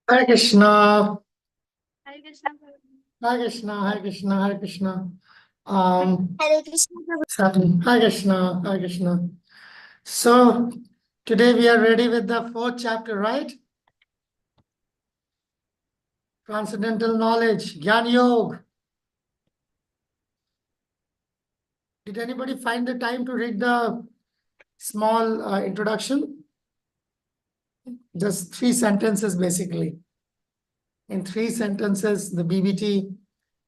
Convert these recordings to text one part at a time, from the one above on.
Hare Krishna, Hare Krishna. Hare Krishna, Hare Krishna, Hare Krishna. Hare Krishna. Certainly. Hare Krishna, Hare Krishna. So today we are ready with the fourth chapter, right? Transcendental knowledge, Gyan Yoga. Did anybody find the time to read the small introduction? Just 3 sentences, basically. In 3 sentences, the BBT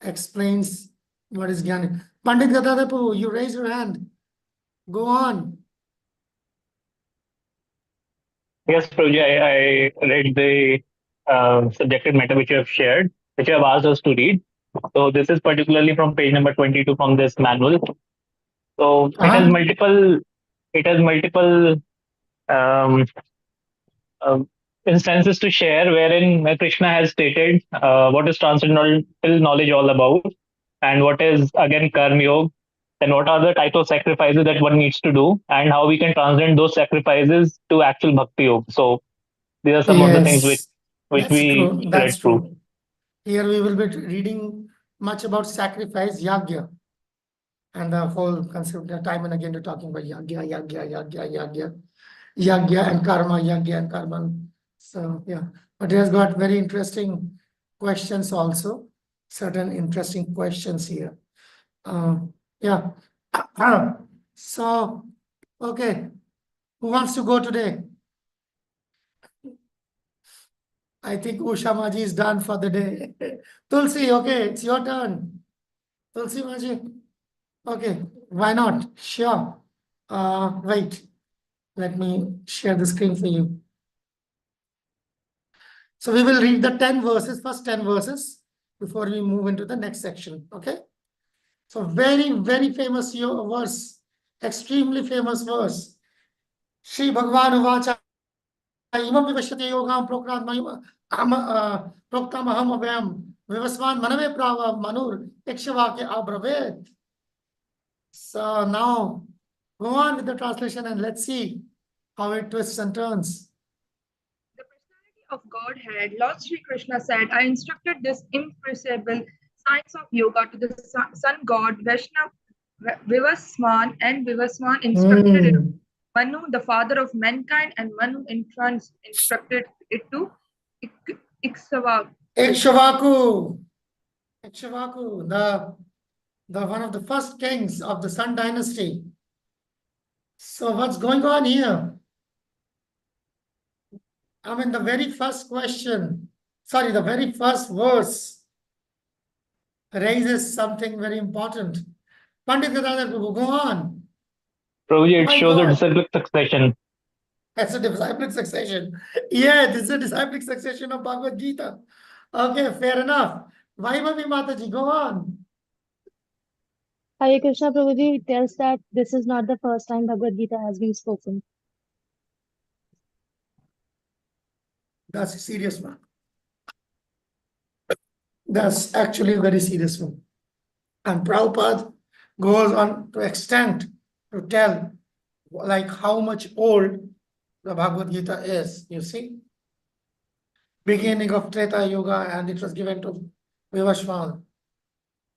explains what is Gyan. Pandit Gadadhar Prabhu, you raise your hand. Go on. Yes, Prabhuji, I read the subjective matter which you have shared, which you have asked us to read. So this is particularly from page number 22 from this manual. So it has multiple um, um, instances to share wherein Krishna has stated what is transcendental knowledge all about, and what is again karma yoga, then what are the type of sacrifices that one needs to do, and how we can transcend those sacrifices to actual bhakti yoga. So these are some of the things which Yes, which that's we true. read That's through. true. Here we will be reading much about sacrifice, yagya, and the whole concept. Time and again, we're talking about yagya and karma, yagya and karma. So yeah, but it has got very interesting questions also. Certain interesting questions here. Yeah. So, okay, who wants to go today? I think Usha Maji is done for the day. Tulsi, okay, it's your turn. Tulsi Maji. Okay, why not? Sure. Wait, let me share the screen for you. So we will read the 10 verses, first 10 verses, before we move into the next section. Okay. So very, very famous verse, extremely famous verse. Shri Bhagavan Uvacha imam vivashyate yogam proktamaham abhyam vivasvan manave prava manur ikshvake abravet. So now go on with the translation and let's see how it twists and turns. The personality of Godhead, Lord Sri Krishna said, I instructed this imperishable science of yoga to the sun god Vaishnav Vivaswan, and Vivaswan instructed it to Hmm. Manu, the father of mankind, and Manu in turn instructed it to Ikshvaku. Ikshvaku, Ikshvaku, the one of the first kings of the Sun dynasty. So what's going on here? I mean, the very first question, sorry, the very first verse raises something very important. Pandit Gadadhar Prabhu, go on. Prabhuji, it My shows a God, disciplic succession. that's a disciplic succession. Yeah, this is a disciplic succession of Bhagavad Gita. Okay, fair enough. Vaibhavi Mataji, go on. Hare Krishna Prabhuji tells that this is not the first time Bhagavad Gita has been spoken. That's a serious one. That's actually a very serious one. And Prabhupada goes on to extent to tell like how much old the Bhagavad Gita is, you see. Beginning of Treta Yuga, and it was given to Vivaswan.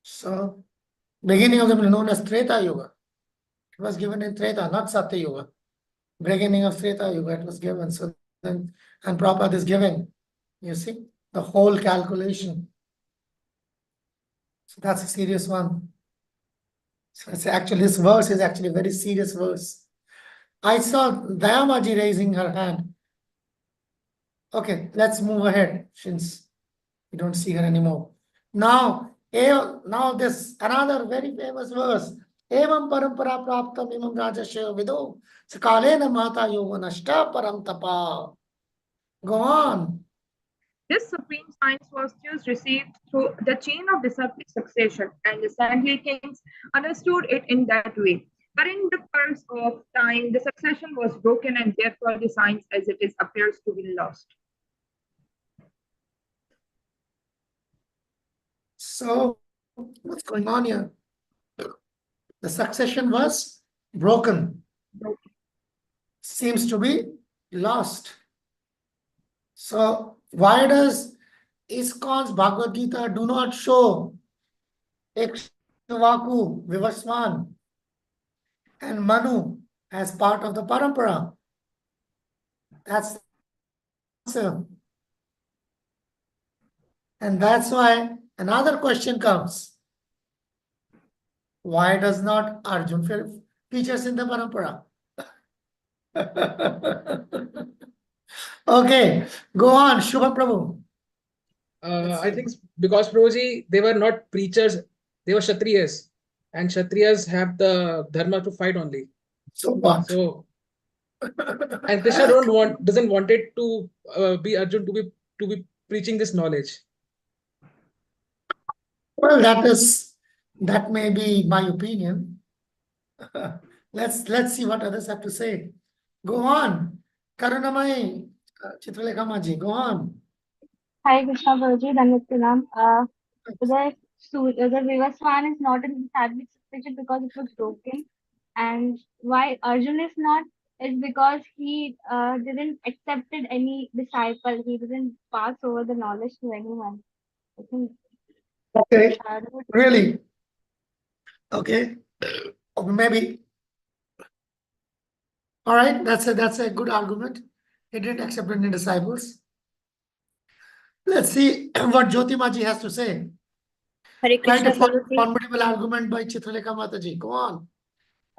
So, beginning of the known as Treta Yuga. It was given in Treta, not Satya Yuga. Beginning of Treta Yuga, it was given. So then, and Prabhupada is giving, you see, the whole calculation. So that's a serious one. So it's actually, this verse is actually a very serious verse. I saw Dayamaji raising her hand. Okay, let's move ahead since we don't see her anymore. Now this another very famous verse. Evam parampara praptam imam rajasya vido sakalena mata yoga nashta param tapa. Go on. This supreme science was just received through the chain of disciplic succession, and the saintly kings understood it in that way. But in the course of time, the succession was broken, and therefore the science as it is appears to be lost. So what's going on here? The succession was broken. Seems to be lost. So Why does ISKCON's Bhagavad Gita do not show Ikshvaku, Vivaswan, and Manu as part of the parampara? That's the answer. And that's why another question comes. Why does not Arjun features in the parampara? Okay, go on, Shubham Prabhu. I think because Prabhuji, they were not preachers, they were Kshatriyas, and Kshatriyas have the dharma to fight only. So what? So, and Krishna doesn't want it to be Arjun to be preaching this knowledge. Well, that may be my opinion. Let's see what others have to say. Go on, Karunamai, Chitralekha Maji, go on. Hi, Krishna Prabhuji, Dhanvat Pranam. The Vivaswan is not in the Sattvic succession because it was broken. And why Arjun is not is because he didn't accepted any disciple. He didn't pass over the knowledge to anyone. I think Okay, that would really? Okay, or maybe. All right, that's a good argument. He didn't accept any disciples. Let's see what Jyoti Maji has to say. Hare Quite Krishna, a Prabhuji. formidable argument by Chitralekha Mataji. Go on.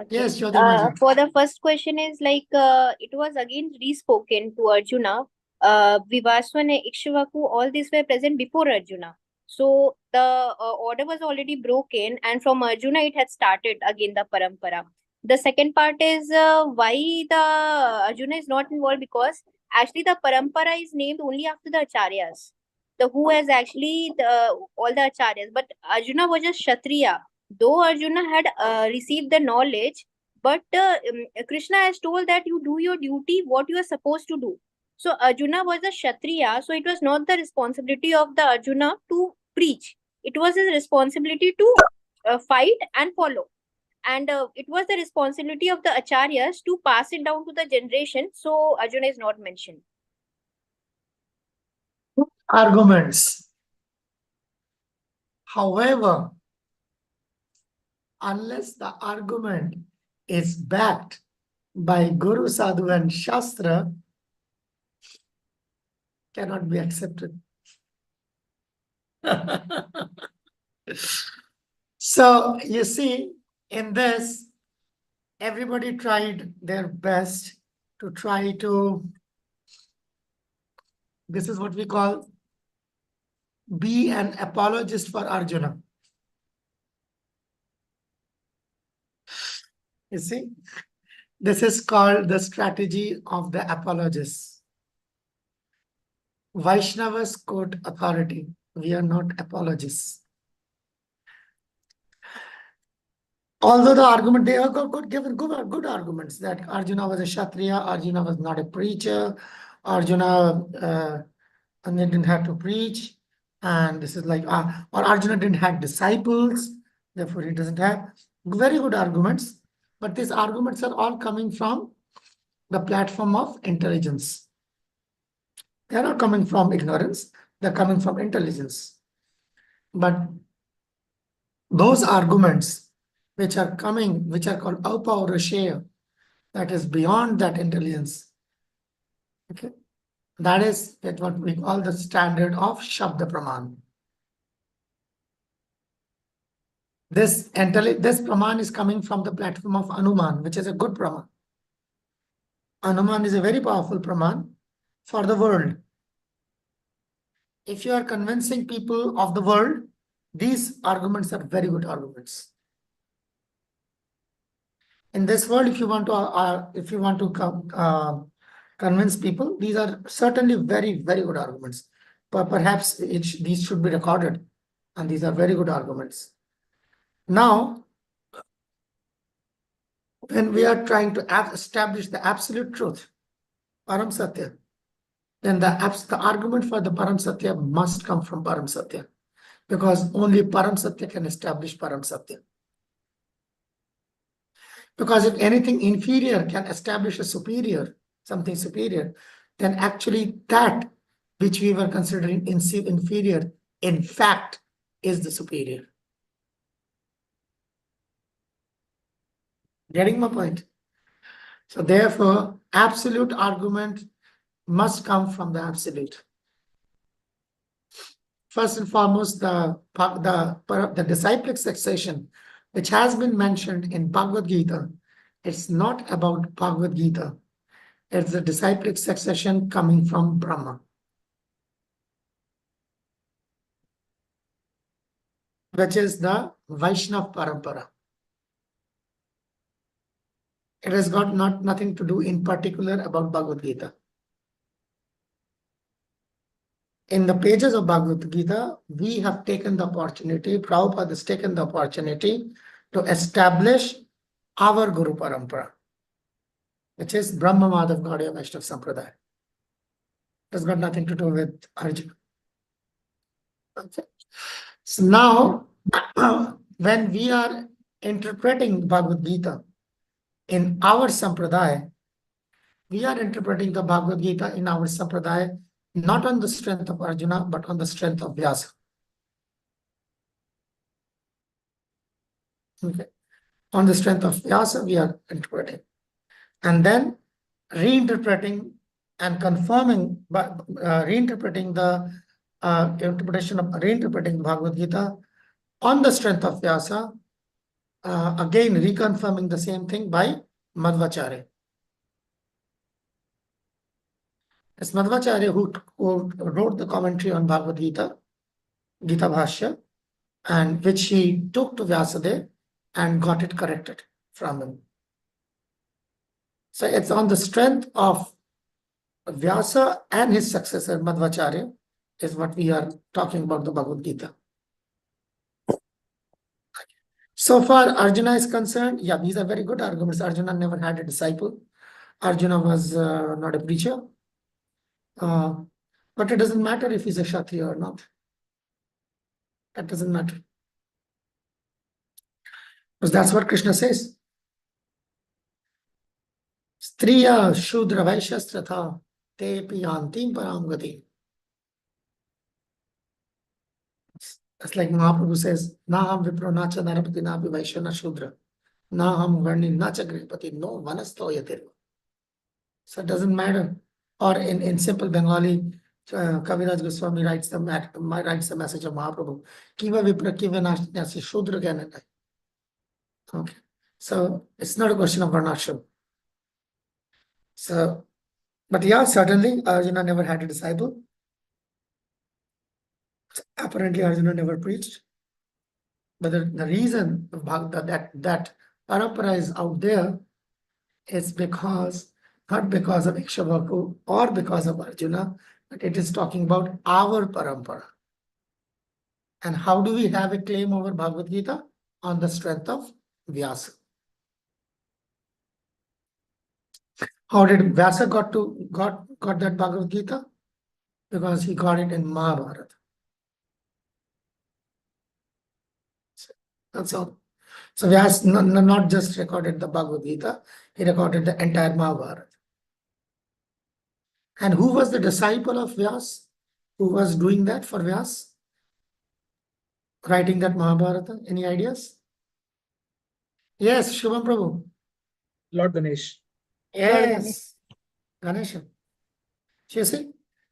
Okay. Yes, Jyoti Maji. For the first question is like it was again re-spoken to Arjuna. Vivaswan, Ikshvaku, all these were present before Arjuna. So the order was already broken, and from Arjuna it had started again the parampara. The second part is why the Arjuna is not involved, because actually the parampara is named only after the acharyas. The who has actually all the acharyas, but Arjuna was just Kshatriya. Though Arjuna had received the knowledge, but Krishna has told that you do your duty, what you are supposed to do. So Arjuna was a Kshatriya, so it was not the responsibility of the Arjuna to preach. It was his responsibility to fight and follow. And it was the responsibility of the acharyas to pass it down to the generation. So Arjuna is not mentioned. Arguments. However, unless the argument is backed by Guru, Sadhu, and Shastra, cannot be accepted. So you see, in this, everybody tried their best to try to, this is what we call, be an apologist for Arjuna. You see, this is called the strategy of the apologists. Vaishnavas quote authority. We are not apologists. Although the argument, they have given good arguments that Arjuna was a Kshatriya, Arjuna was not a preacher, Arjuna and they didn't have to preach, and this is like, or Arjuna didn't have disciples, therefore he doesn't have. Very good arguments, but these arguments are all coming from the platform of intelligence. They are not coming from ignorance, they're coming from intelligence. But those arguments which are coming, which are called Aupaurashaya, that is beyond that intelligence. Okay, that is what we call the standard of Shabda Praman. This Praman is coming from the platform of Anuman, which is a good Praman. Anuman is a very powerful Praman for the world. If you are convincing people of the world, these arguments are very good arguments. In this world, if you want to convince people, these are certainly very, very good arguments. But perhaps these should be recorded, and these are very good arguments. Now, when we are trying to establish the absolute truth, Param Satya, then the argument for the Param Satya must come from Param Satya, because only Param Satya can establish Param Satya. Because if anything inferior can establish a superior, something superior, then actually that which we were considering inferior, in fact, is the superior. Getting my point? So therefore, absolute argument must come from the absolute. First and foremost, the disciplic succession, which has been mentioned in Bhagavad Gita, it's not about Bhagavad Gita. It's the disciplic succession coming from Brahma, which is the Vaishnav Parampara. It has got nothing to do in particular about Bhagavad Gita. In the pages of Bhagavad Gita, we have taken the opportunity, Prabhupada has taken the opportunity to establish our Guru Parampara, which is Brahma Madhav Gaudiya Vaishnava Sampradaya. It has got nothing to do with Arjuna. Okay. So now, when we are interpreting Bhagavad Gita in our Sampradaya, we are interpreting the Bhagavad Gita in our Sampradaya not on the strength of Arjuna, but on the strength of Vyasa. Okay. On the strength of Vyasa, we are interpreting. And then reinterpreting and confirming, reinterpreting the reinterpreting Bhagavad Gita on the strength of Vyasa, again reconfirming the same thing by Madhvacharya. It's Madhvacharya who wrote the commentary on Bhagavad Gita, Gita Bhashya, and which he took to Vyasadeva and got it corrected from him. So it's on the strength of Vyasa and his successor Madhvacharya is what we are talking about the Bhagavad Gita. So far Arjuna is concerned, yeah, these are very good arguments. Arjuna never had a disciple. Arjuna was not a preacher. But it doesn't matter if he's a Kshatriya or not. That doesn't matter. Because that's what Krishna says. Striya Shudra Vaishastratha Te Piyantim Param Gati. That's like Mahaprabhu says, Naham Vipro Nacha Narapati Napi Vaishana Shudra. Naham Varni Nacha Grihpati No Vanasto Yatirva. So it doesn't matter. Or in simple Bengali, Kaviraj Goswami writes the message of Mahaprabhu. Kiva Vipra Kiva Nasi Shudra Gananai. Okay. So it's not a question of Varnashram. So, but yeah, certainly Arjuna never had a disciple. Apparently Arjuna never preached. But the reason that parampara is out there is because, not because of Ikshvaku or because of Arjuna, but it is talking about our parampara. And how do we have a claim over Bhagavad Gita? On the strength of Vyasa. How did Vyasa got that Bhagavad Gita? Because he got it in Mahabharata. That's all. So Vyasa not just recorded the Bhagavad Gita, he recorded the entire Mahabharata. And who was the disciple of Vyasa? Who was doing that for Vyasa? Writing that Mahabharata? Any ideas? Yes, Shubham Prabhu. Lord Ganesh. Yes, Ganesha. So you see,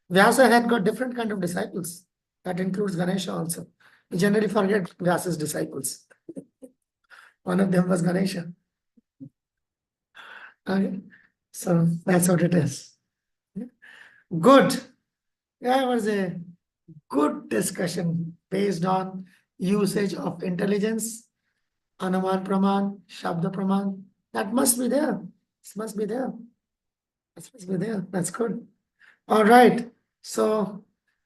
Vyasa had got different kind of disciples. That includes Ganesha also. We generally forget Vyasa's disciples. One of them was Ganesha. Okay. So that's what it is. Good. That was a good discussion based on usage of intelligence, Anuman Praman, Shabda Praman. That must be there. This must be there. This must be there. That's good. All right. So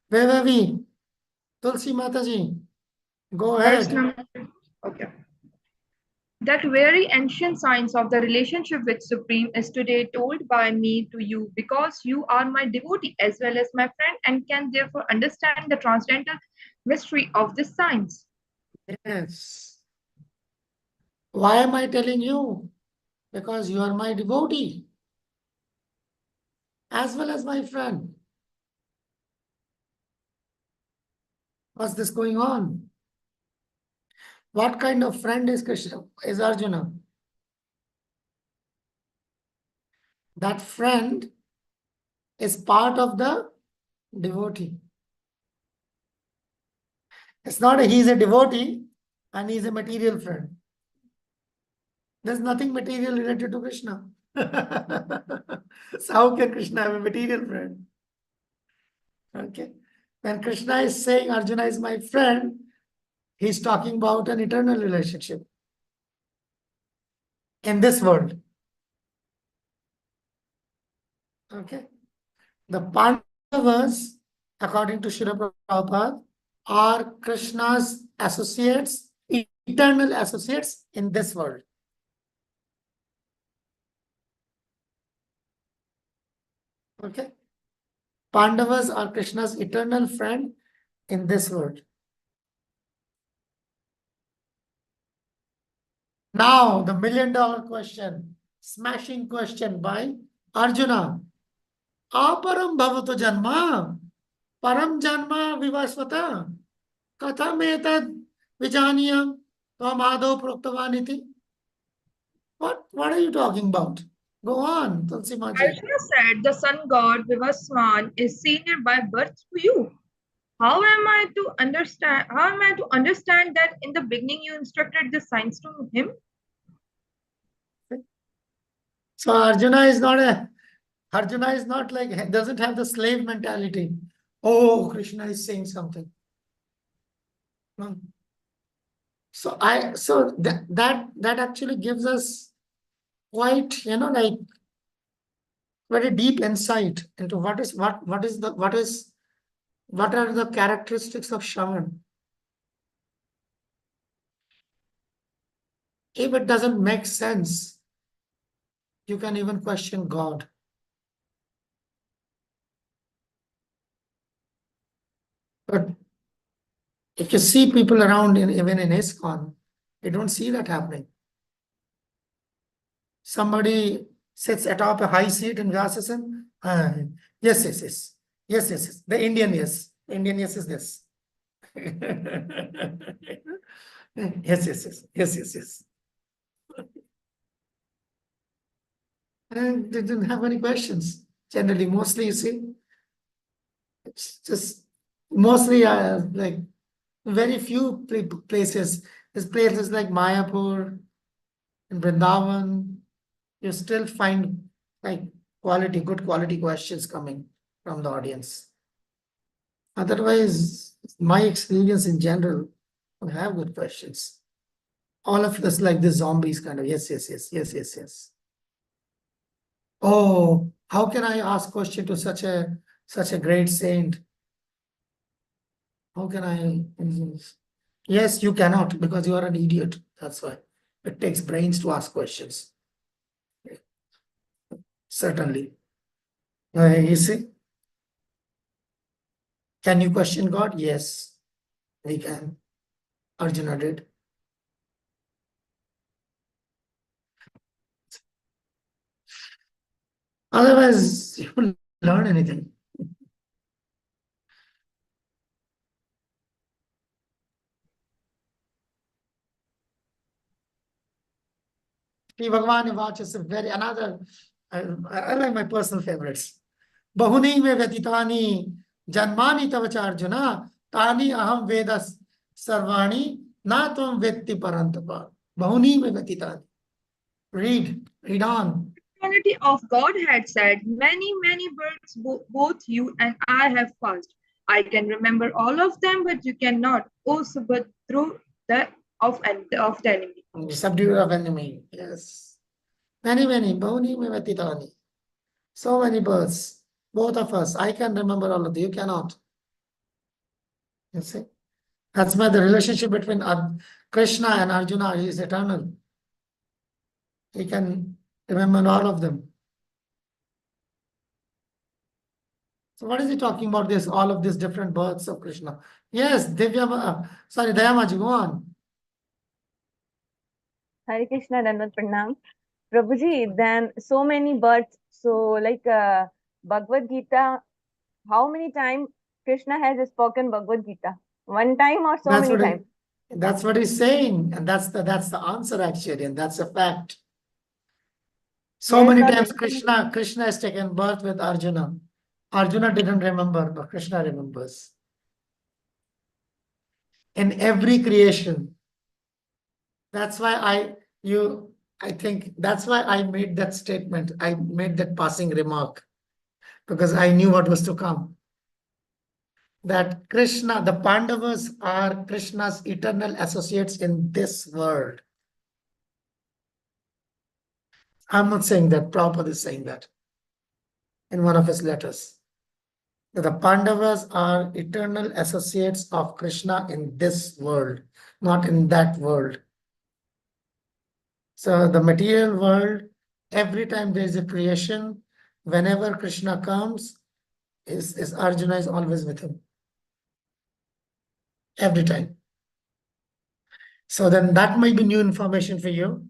where were we? Tulsi Mataji, go Verse ahead. number, okay. That very ancient science of the relationship with Supreme is today told by me to you because you are my devotee as well as my friend and can therefore understand the transcendental mystery of this science. Yes. Why am I telling you? Because you are my devotee as well as my friend. What's this going on? What kind of friend is Krishna? Is Arjuna? That friend is part of the devotee. It's not he's a devotee and he's a material friend. There's nothing material related to Krishna. So how can Krishna have a material friend? Okay. When Krishna is saying Arjuna is my friend, he's talking about an eternal relationship in this world. Okay. The Pandavas, according to Srila Prabhupada, are Krishna's associates, eternal associates in this world. Okay. Pandavas are Krishna's eternal friend in this world. Now, the $1,000,000 question, smashing question by Arjuna. Aparam bhavato janma, param janma vivasvata, katham etad vijaniyam tvam adau proktavaniti. What are you talking about? Go on, Tulsi Maji. Arjuna said, the sun god Vivaswan is senior by birth to you. How am I to understand? How am I to understand that in the beginning you instructed the signs to him? So Arjuna is not like, doesn't have the slave mentality. Oh, Krishna is saying something. No. So that actually gives us quite, like very deep insight into what are the characteristics of Shravan. If it doesn't make sense, you can even question God. But if you see people around even in ISKCON, you don't see that happening. Somebody sits atop a high seat in Vyasasan. Yes, yes, yes. Yes, yes, yes. The Indian yes. Indian yes is this. Yes, yes, yes. Yes, yes, yes. And they didn't have any questions. Generally, mostly, you see, it's just mostly like very few places. There's places like Mayapur and Vrindavan. You still find like good quality questions coming from the audience. Otherwise, my experience in general, we have good questions. All of us like the zombies kind of yes, yes, yes, yes, yes, yes. Oh, how can I ask question to such a great saint? How can I? Yes, you cannot because you are an idiot. That's why it takes brains to ask questions. Certainly. You see, can you question God? Yes, we can. Arjuna did. Otherwise, you will learn anything. Sri Bhagavan Vach is a very another. I like my personal favorites. Bahuni me vyatitani janmani tavacha Arjuna tani aham vedas sarvani na tvam vetti parantapa. Bahuni me vyatitani. Read on. Trinity of God had said, many, many births both you and I have passed. I can remember all of them, but you cannot. Also, but through the of the enemy. Subduer of enemy. Yes. Many, Bahuni me vyatitani. So many births. Both of us. I can remember all of them. You cannot. You see? That's why the relationship between Krishna and Arjuna is eternal. He can remember all of them. So what is he talking about this, all of these different births of Krishna? Yes, Dayamaji, go on. Hare Krishna, Dandavat Pranam. Prabhuji, then so many births. So, like Bhagavad Gita, how many times Krishna has spoken Bhagavad Gita? One time or so That's many what times? that's what he's saying, and that's the answer actually, and that's a fact. So Yes, many but times Krishna has taken birth with Arjuna. Arjuna didn't remember, but Krishna remembers. In every creation. That's why I think that's why I made that statement. I made that passing remark because I knew what was to come. That Krishna, the Pandavas are Krishna's eternal associates in this world. I'm not saying that, Prabhupada is saying that in one of his letters. That the Pandavas are eternal associates of Krishna in this world, not in that world. So the material world, every time there is a creation, whenever Krishna comes, is Arjuna is always with him. Every time. So then that might be new information for you.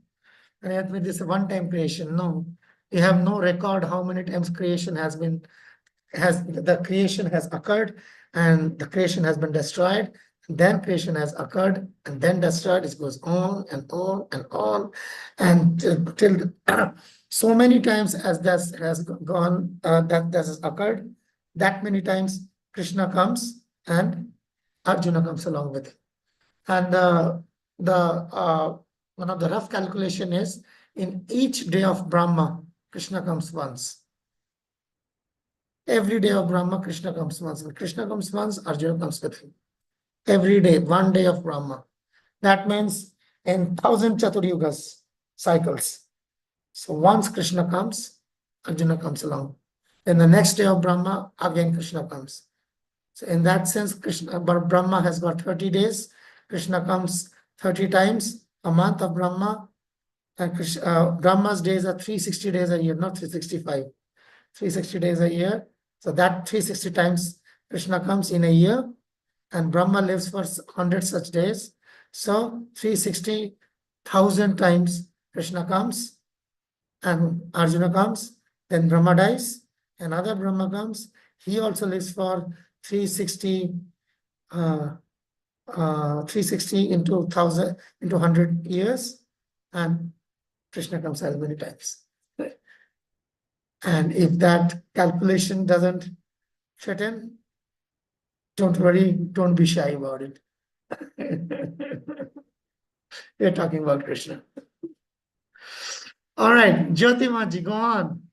And yet with this one-time creation, no. You have no record how many times creation the creation has occurred and the creation has been destroyed. Then creation has occurred and then destroyed. It goes on and on and on. And till so many times as this has gone, that this has occurred, that many times Krishna comes and Arjuna comes along with him. And one of the rough calculation is in each day of Brahma, Krishna comes once. Every day of Brahma, Krishna comes once. When Krishna comes once, Arjuna comes with him. Every day, one day of Brahma. That means in 1,000 Chaturyugas cycles. So once Krishna comes, Arjuna comes along. Then the next day of Brahma, again Krishna comes. So in that sense, Brahma has got 30 days. Krishna comes 30 times a month of Brahma. And Brahma's days are 360 days a year, not 365. 360 days a year. So that 360 times Krishna comes in a year, and Brahma lives for 100 such days. So 360,000 times Krishna comes and Arjuna comes, then Brahma dies, another Brahma comes. He also lives for 360 360 into 1,000 into 100 years, and Krishna comes as many times. And if that calculation doesn't fit in, don't worry, don't be shy about it. We're talking about Krishna. All right, Jyotimaji, go on.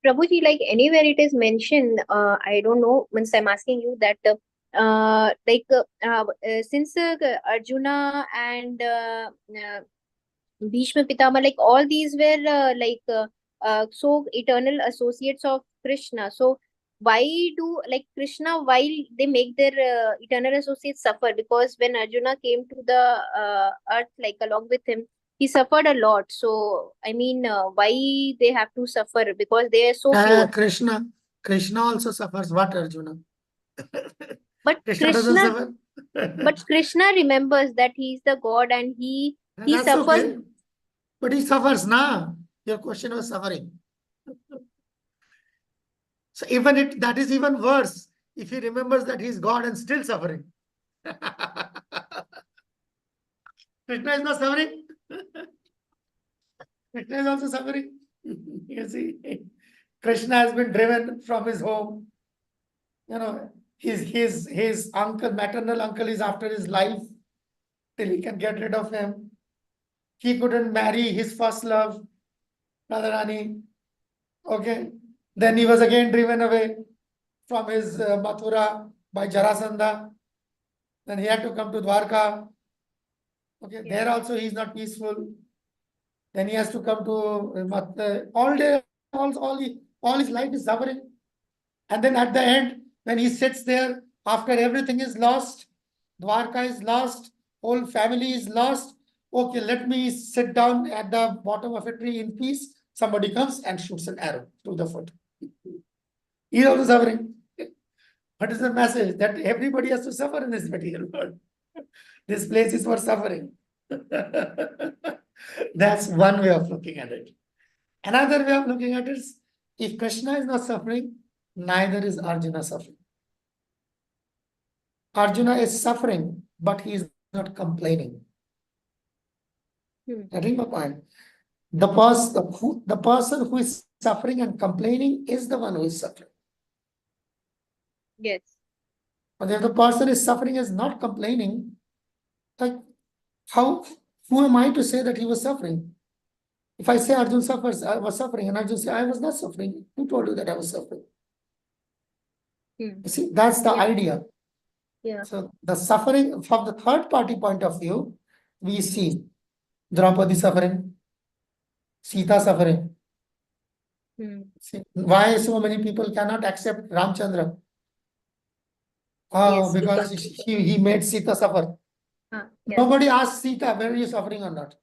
Prabhuji, like anywhere it is mentioned, I don't know, means I'm asking you that, since Arjuna and Bhishma Pitama, like all these were so eternal associates of Krishna. So why do like Krishna, while they make their eternal associates suffer? Because when Arjuna came to the earth, like along with him, he suffered a lot. So I mean, why they have to suffer? Because they are so pure. Krishna also suffers what, Arjuna? But Krishna doesn't Krishna, suffer. but Krishna remembers that he is the God and he That's suffers. okay. But he suffers now. Your question was suffering. So even that is even worse if he remembers that he is God and still suffering. Krishna is not suffering. Krishna is also suffering. You see, Krishna has been driven from his home. You know, his uncle, maternal uncle, is after his life till he can get rid of him. He couldn't marry his first love, Radharani. Okay. Then he was again driven away from his Mathura by Jarasandha. Then he had to come to Dwarka. Okay. There also he is not peaceful. Then he has to come to all day, all his life is suffering. And then at the end, when he sits there, after everything is lost, Dwarka is lost, whole family is lost. Okay, let me sit down at the bottom of a tree in peace. Somebody comes and shoots an arrow through the foot. He is also suffering. What is the message? That everybody has to suffer in this material world. This place is for suffering. That's one way of looking at it. Another way of looking at it is, if Krishna is not suffering, neither is Arjuna suffering. Arjuna is suffering, but he is not complaining. Getting my point? The person who is suffering and complaining is the one who is suffering. Yes. But if the person is suffering is not complaining, like who am I to say that he was suffering? If I say Arjun suffers, I was suffering, and Arjun say I was not suffering, who told you that I was suffering? You see, that's the idea. Yeah. So the suffering from the third party point of view, we see Draupadi suffering, Sita suffering. See, why so many people cannot accept Ramchandra? Yes, Because he made Sita suffer. yes. Nobody asked Sita whether you suffering or not.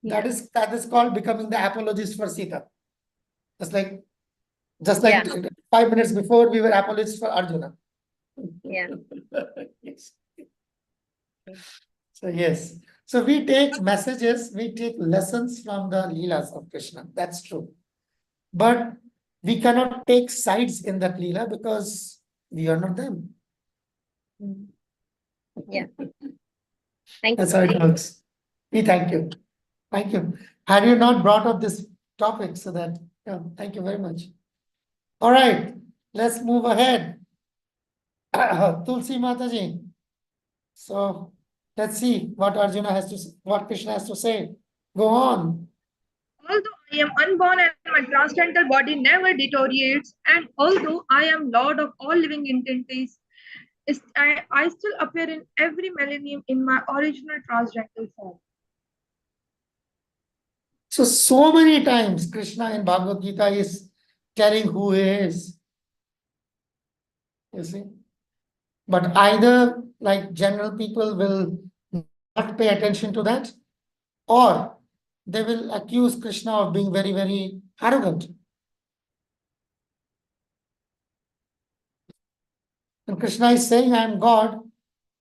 Yeah. That is called becoming the apologist for Sita. Just like 5 minutes before we were apologists for Arjuna. Yeah. Yes. So yes. So we take messages, we take lessons from the Leelas of Krishna. That's true. But we cannot take sides in that Leela because we are not them. Yeah. Thank That's you. how it works. We thank you. Thank you. Had you not brought up this topic so that, yeah, thank you very much. All right, let's move ahead. Tulsi Mataji. So let's see what Arjuna has to, what Krishna has to say. Go on. Although I am unborn and my transcendental body never deteriorates, and although I am Lord of all living entities, I still appear in every millennium in my original transcendental form. So many times Krishna in Bhagavad Gita is telling who he is. You see? But either like general people will not pay attention to that, or they will accuse Krishna of being very, very arrogant. And Krishna is saying, I am God.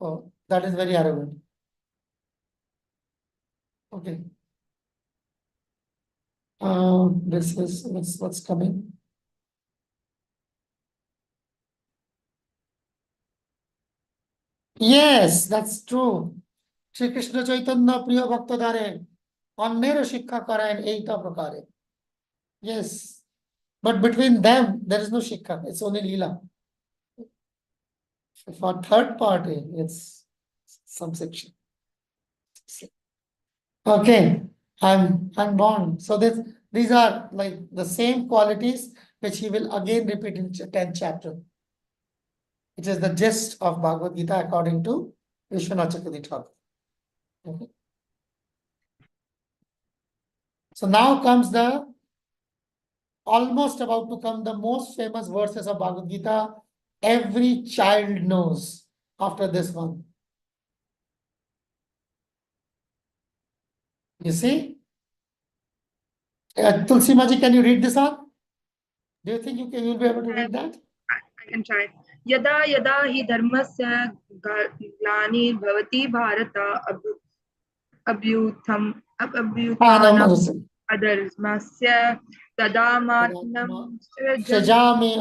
Oh, that is very arrogant. Okay. This is what's coming. Yes, that's true. Sri Krishna Chaitanya Priya Bhakta Dhare. Annera Shikha Karayan Eita Prakare. Yes. But between them, there is no Shikha. It's only Leela. For third party, it's some section. Okay. I'm unborn. So these are like the same qualities which he will again repeat in 10th chapter. It is the gist of Bhagavad Gita according to Vishwanath Chakravarti Thakur. Okay. So now comes the almost about to come the most famous verses of Bhagavad Gita. Every child knows after this one. You see? Tulsi Maji, can you read this one? Do you think you'll be able to read that? I can try. Yada yada hi dharmasya glanirvavati bharata abhyutham abhyuthanam adharmasya tadamatnam Shajami.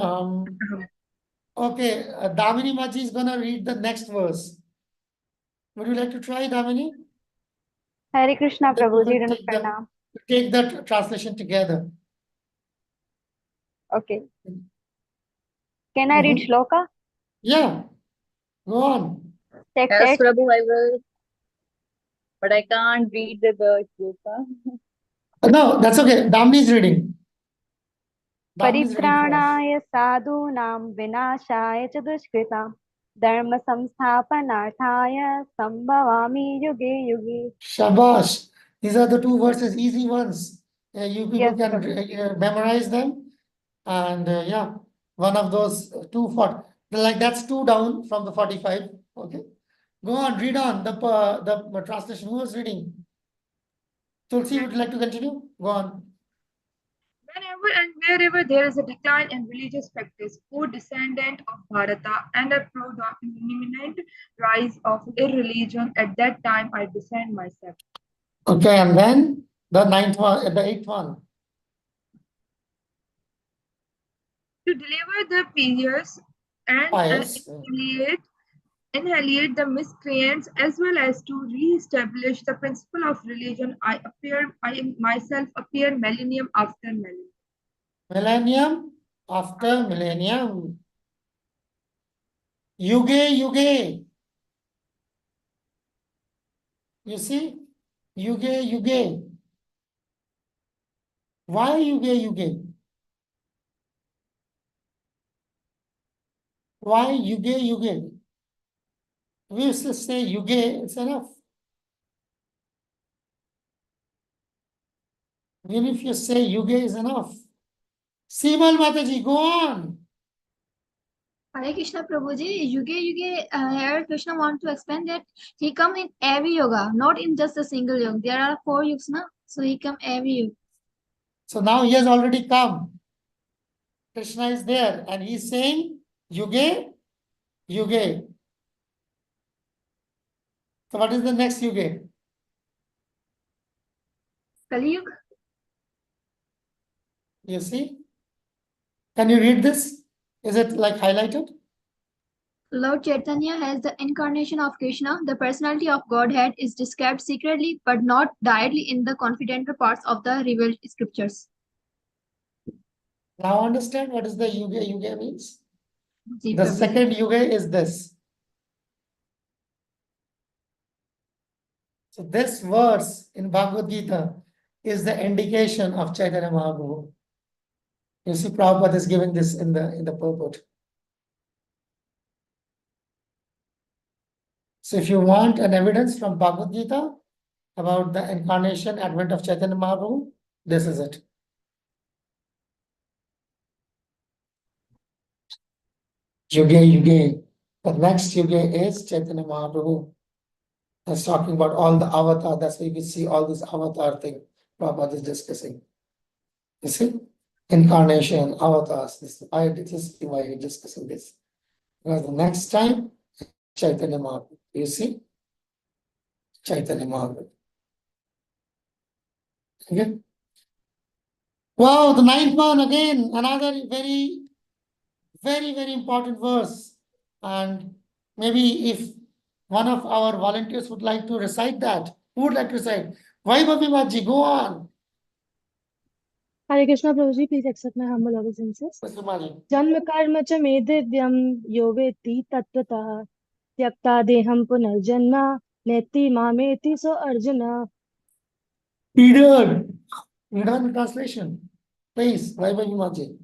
Okay, Damini Maji is gonna read the next verse. Would you like to try, Damini? Hare Krishna, Then we Prabhuji, will Dandavat Pranam. take the translation together. Okay. Can I read shloka? Yeah, go on. Check, Yes, check. Prabhu, I will. But I can't read the shloka. No, that's okay. Damini is reading. Damini is reading for us. परित्राणाय साधूनां विनाशाय च दुष्कृतां धर्म संस्थापनार्थाय संभवामि युगे युगे. Shabash. These are the two verses, easy ones. You people Yes, can Prabhu. memorize them. And yeah, one of those two like that's two down from the 45. Okay. Go on, read on the translation. Who was reading? Tulsi, would you like to continue? Go on. Whenever and wherever there is a decline in religious practice, O descendant of Bharata, and a predominant rise of irreligion, at that time I descend myself. Okay, and then the ninth one, the eighth one. To deliver the pious and pious. annihilate the miscreants as well as to re-establish the principle of religion. I myself appear millennium after millennium. Millennium after millennium. Yuge, yuge. You see? Yuge, yuge. Why yuge, yuge? Why yuge, yuge? We used to say yuge, it's enough. Even if you say yuge is enough. Simal Mataji, go on. Hare Krishna Prabhuji, Yuge Yuge, here Krishna want to explain that he come in every yoga, not in just a single yoga. There are 4 yugas, na? So he come every yoga. So now he has already come. Krishna is there and he's saying yuge, yuge. So what is the next yuge? Kali Yuga. You see? Can you read this? Is it like highlighted? Lord Chaitanya has the incarnation of Krishna. The personality of Godhead is described secretly but not directly in the confidential parts of the revealed scriptures. Now understand what is the yuge, yuge means? Ji, The Prabhuji. second yuge is this. So this verse in Bhagavad Gita is the indication of Chaitanya Mahaprabhu. You see, Prabhupada is giving this in the purport. So if you want an evidence from Bhagavad Gita about the incarnation, advent of Chaitanya Mahaprabhu, this is it. Yuge, yuge. The next yuge is Chaitanya Mahaprabhu. That's talking about all the avatar. That's why you see all this avatar thing Prabhupada is discussing. You see? Incarnation, avatars. This is why we're discussing this. Because the next time, Chaitanya Mahaprabhu. You see? Chaitanya Mahaprabhu. Okay? Wow, the ninth one again, another very, very important verse. And maybe if one of our volunteers would like to recite that, who would like to recite? Vaibhavi Maji, go on. Hare Krishna Prabhuji, please accept my humble obeisances. Mr. Maji. Janma karma cha me divyam yo veti tattvataha tyakta deham punarjanma neti mameti so arjuna. Reader. Read on the translation. Please, Vaibhavi Maji.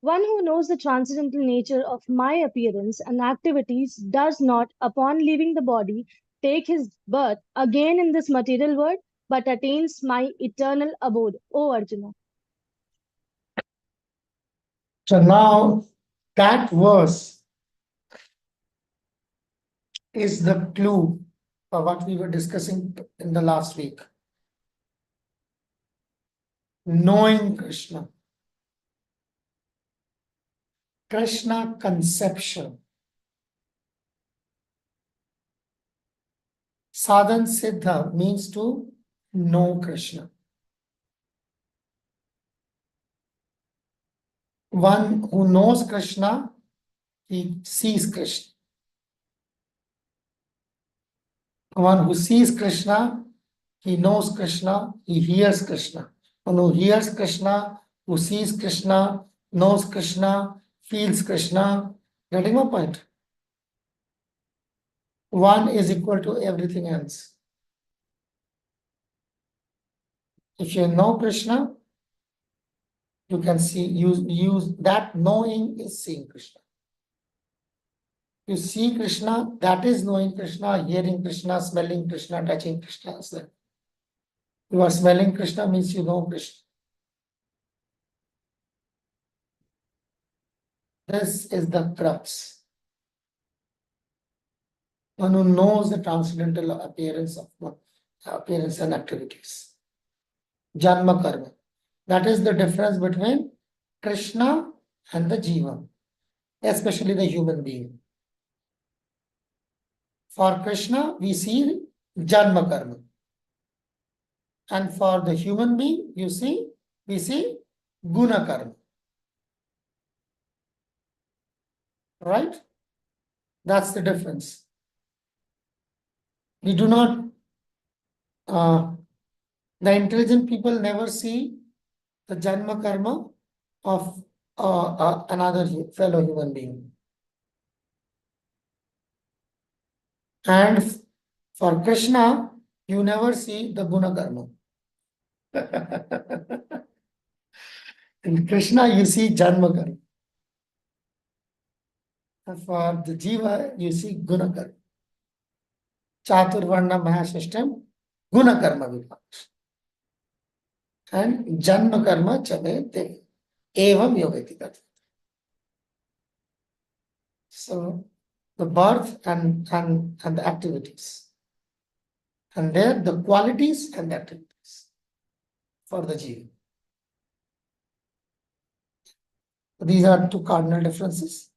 One who knows the transcendental nature of my appearance and activities does not, upon leaving the body, take his birth again in this material world, but attains my eternal abode, O Arjuna. So now that verse is the clue for what we were discussing in the last week. Knowing Krishna. Krishna conception. Sadhan Siddha means to know Krishna. One who knows Krishna, he sees Krishna. One who sees Krishna, he knows Krishna, he hears Krishna. One who hears Krishna, who sees Krishna, knows Krishna, feels Krishna. Getting my point? One is equal to everything else. If you know Krishna, you can see, use that knowing is seeing Krishna. You see Krishna, that is knowing Krishna, hearing Krishna, smelling Krishna, touching Krishna. So you are smelling Krishna means you know Krishna. This is the crux. One who knows the transcendental appearance and activities. Janma karma. That is the difference between Krishna and the Jiva, especially the human being. For Krishna, we see Janma karma. And for the human being, we see Guna karma. Right? That's the difference. We do not, the intelligent people never see the Janma karma of another fellow human being. And for Krishna, you never see the Guna karma. In Krishna, you see Janma karma. And for the Jiva, you see Guna karma. Chaturvarna Mahashishtam, Guna karma vibhav. And Janma karma chamete evam yogati tat. So the birth and the activities. And there the qualities and the activities for the Jiva. These are two cardinal differences.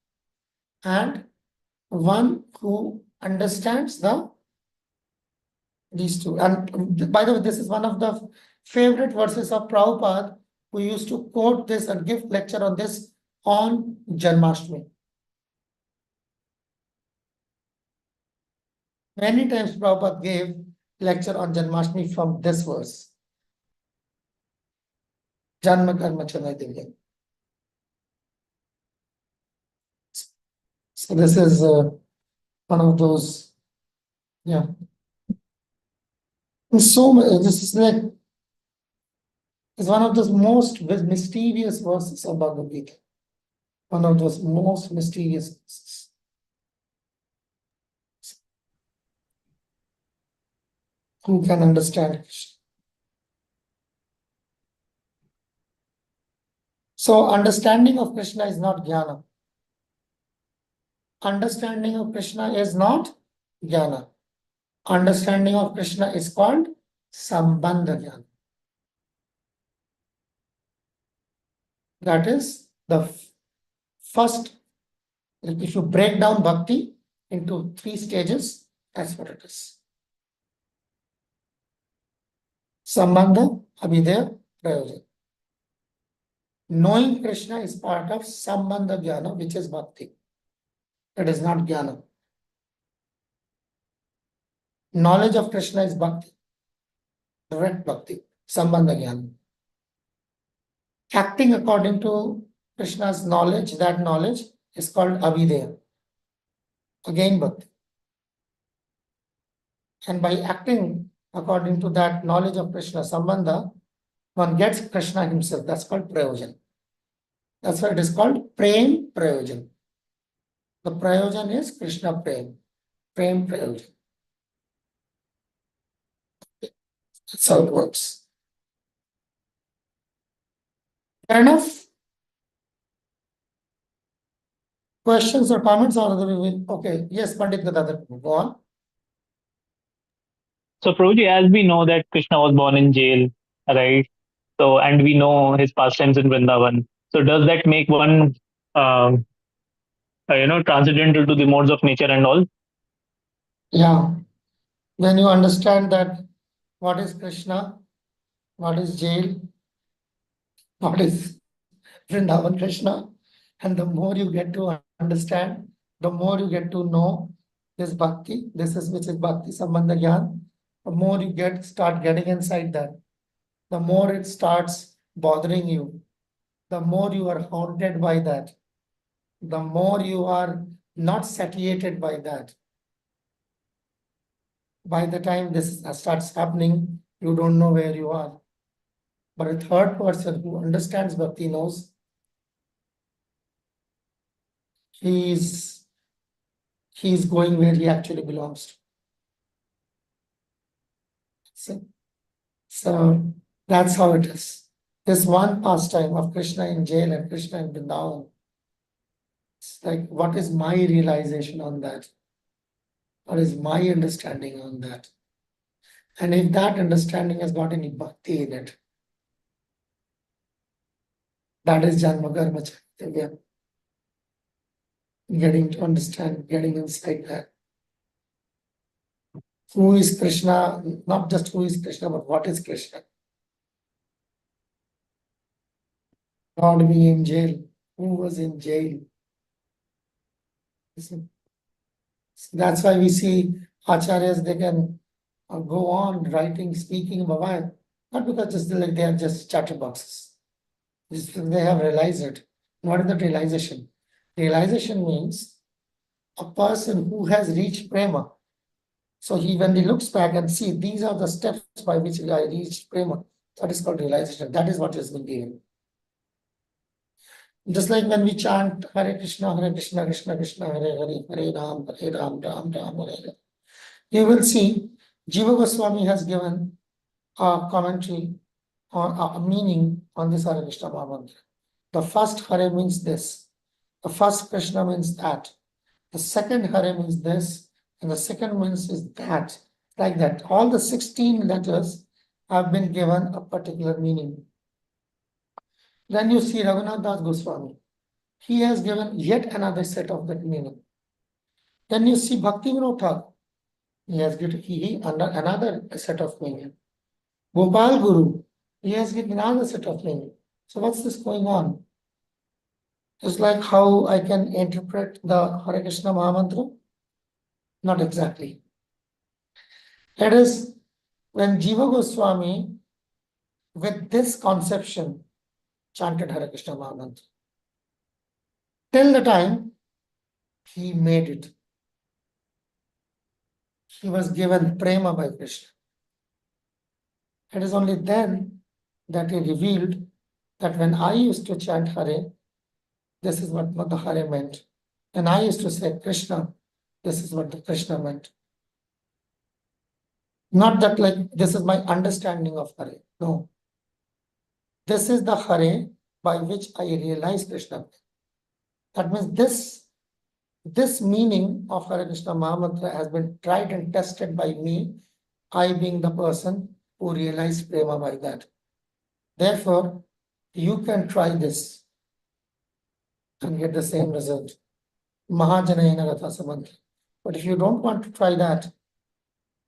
And one who understands these two. And by the way, this is one of the favorite verses of Prabhupada, who used to quote this and give lecture on this on Janmashtami. Many times Prabhupada gave lecture on Janmashtami from this verse. Janma karma chanaidivyam. So this is one of those, yeah. And so this is like, it's one of those most mysterious verses of Bhagavad Gita. One of those most mysterious verses. Who can understand Krishna? So understanding of Krishna is not jnana. Understanding of Krishna is not jnana. Understanding of Krishna is called sambandha jnana. That is the first, if you break down bhakti into 3 stages, that's what it is. Sambandha, abhidaya, prayojan. Knowing Krishna is part of sambandha jnana, which is bhakti. It is not jnana. Knowledge of Krishna is bhakti. Direct bhakti, sambandha jnana. Acting according to Krishna's knowledge, that knowledge is called abhidaya. Again bhakti. And by acting according to that knowledge of Krishna, sambandha, one gets Krishna himself. That's called prayojan. That's why it is called prem prayojan. The prayojan is Krishna prem. Prem prayojan. That's how it works. Fair enough? Questions or comments, or we will, okay. Yes, Pandit Gadadhar, go on. So, Prabhuji, as we know that Krishna was born in jail, right? So, and we know his pastimes in Vrindavan. So, does that make one, transcendental to the modes of nature and all? Yeah. When you understand that what is Krishna, what is jail, what is Vrindavan Krishna, and the more you get to understand, the more you get to know this bhakti, this is which is bhakti sambandha gyan, the more you start getting inside that, the more it starts bothering you, the more you are haunted by that, the more you are not satiated by that. By the time this starts happening, you don't know where you are. But a third person who understands bhakti knows he's going where he actually belongs to. So that's how it is. This one pastime of Krishna in jail and Krishna in Vrindavan. It's like, what is my realization on that? What is my understanding on that? And if that understanding has got any bhakti in it, that is Janma Karma Chaitanya. Getting to understand, getting inside that. Who is Krishna? Not just who is Krishna, but what is Krishna? God being in jail. Who was in jail? You see? That's why we see acharyas, they can go on writing, speaking Bhagavan, not because just like they are just chatterboxes. They have realized it. What is the realization? Realization means a person who has reached prema. So when he looks back and see these are the steps by which I reached prema, that is called realization. That is what has been given. Just like when we chant Hare Krishna, Krishna Krishna, Hare Hare, Hare Ram, Ram Ram, Hare Hare. You will see Jiva Goswami has given a commentary or a meaning on this Hare Krishna Mahamantra. The first Hare means this. The first Krishna means that. The second Hare means this. And the second means is that. Like that. All the 16 letters have been given a particular meaning. Then you see Raghunath Das Goswami. He has given yet another set of that meaning. Then you see Bhakti Vinod Thakur. He has given another set of meaning. Gopal Guru, he has given another set of meaning. So what's this going on? It's like how I can interpret the Hare Krishna Mahamantra? Not exactly. It is when Jiva Goswami, with this conception, chanted Hare Krishna Mahamantra. Till the time he made it. He was given prema by Krishna. It is only then that he revealed that when I used to chant Hare, this is what the Hare meant. And I used to say Krishna, this is what the Krishna meant. Not that like this is my understanding of Hare. No. This is the Hare by which I realize Krishna. That means this meaning of Hare Krishna Mahamantra has been tried and tested by me, I being the person who realized prema by that. Therefore, you can try this and get the same result. Mahajanayana Gatha Samantra. But if you don't want to try that,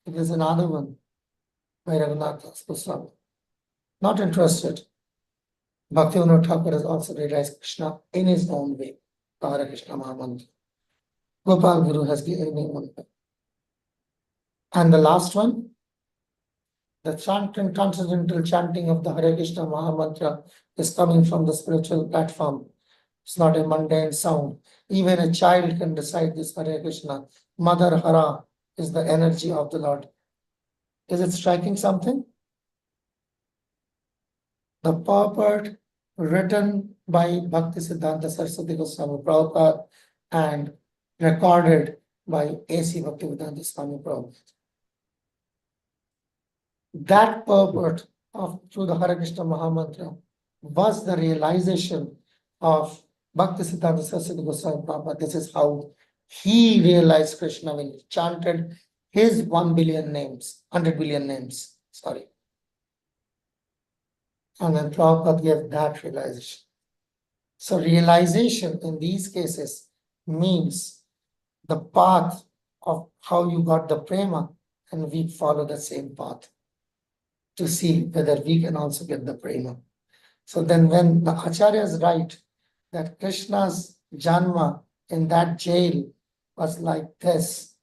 it is another one by Raghunath Das Goswami. Not interested. Bhaktivinoda Thakur has also realized Krishna in his own way. Hare Krishna Mahamantra. Gopal Guru has given me one. And the last one, the chanting, transcendental chanting of the Hare Krishna Mahamantra is coming from the spiritual platform. It's not a mundane sound. Even a child can recite this Hare Krishna. Mother Hara is the energy of the Lord. Is it striking something? The purport written by Bhakti Siddhanta Saraswati Goswami Prabhupada and recorded by A.C. Bhaktivedanta Swami Prabhupada. That purport through the Hare Krishna Mahamantra was the realization of Bhakti Siddhanta Saraswati Goswami Prabhupada. This is how he realized Krishna when he chanted his 1 billion names, 100 billion names, sorry. And then Prabhupada gave that realization. So realization in these cases means the path of how you got the prema, and we follow the same path to see whether we can also get the prema. So then when the acharyas write that Krishna's janma in that jail was like this,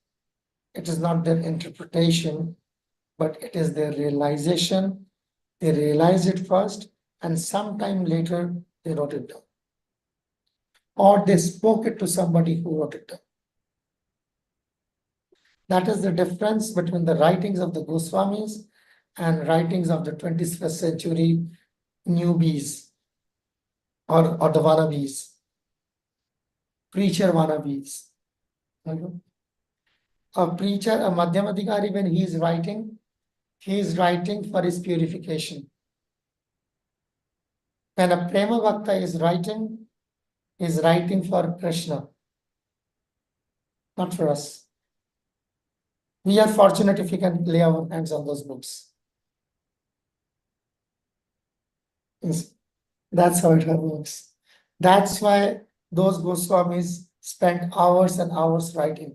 it is not their interpretation, but it is their realization. They realized it first, and sometime later they wrote it down. Or they spoke it to somebody who wrote it down. That is the difference between the writings of the Goswamis and writings of the 21st century newbies or the wannabes, preacher wannabes. A preacher, a Madhyamadhikari, when he is writing for his purification. When a Prema Bhakta is writing for Krishna, not for us. We are fortunate if we can lay our hands on those books. Yes. That's how it works. That's why those Goswamis spent hours and hours writing.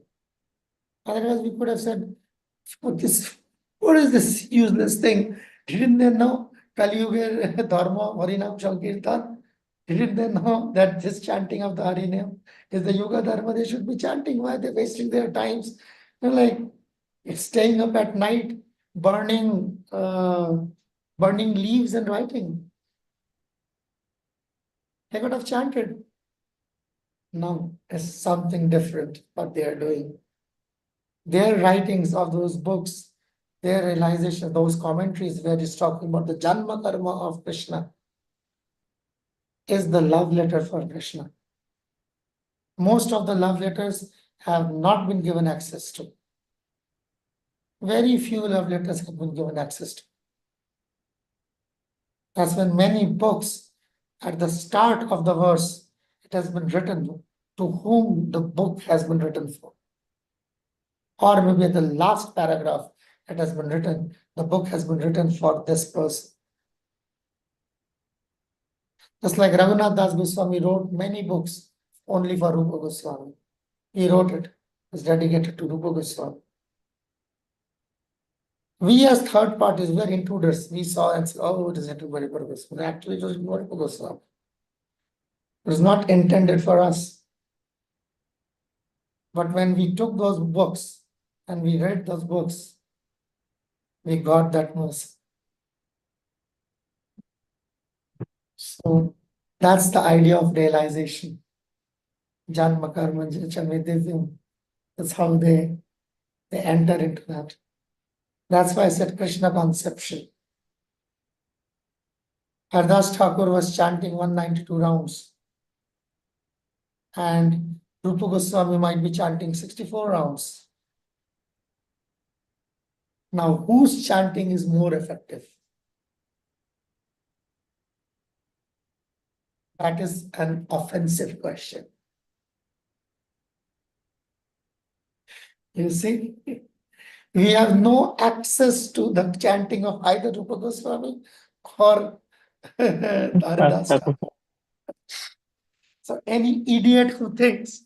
Otherwise, we could have said, what is this useless thing? Didn't they know Kali Yuga Dharma, Harinam Sankirtan? Didn't they know that this chanting of the Hari name is the Yoga Dharma? They should be chanting. Why are they wasting their times? Like staying up at night, burning leaves and writing. They could have chanted. No, it's something different what they are doing. Their writings of those books, their realization, those commentaries where it's talking about the Janma Karma of Krishna is the love letter for Krishna. Most of the love letters have not been given access to. Very few love letters have been given access to. That's when many books at the start of the verse, it has been written to whom the book has been written for. Or maybe at the last paragraph, it has been written, the book has been written for this person. Just like Raghunath Das Goswami wrote many books only for Rupa Goswami. He wrote it, it's dedicated to Rupa Goswami. We as third parties, we are intruders. We saw and said, oh, it is written by Rupa Goswami. Actually, it was written by Rupa Goswami. It was not intended for us. But when we took those books and we read those books, we got that mercy. So that's the idea of realization. Janma karma chame. That's how they enter into that. That's why I said Krishna conception. Hardas Thakur was chanting 192 rounds. And Rupa Goswami might be chanting 64 rounds. Now, whose chanting is more effective? That is an offensive question. You see, we have no access to the chanting of either Rupa Goswami or Haridas Thakur. So any idiot who thinks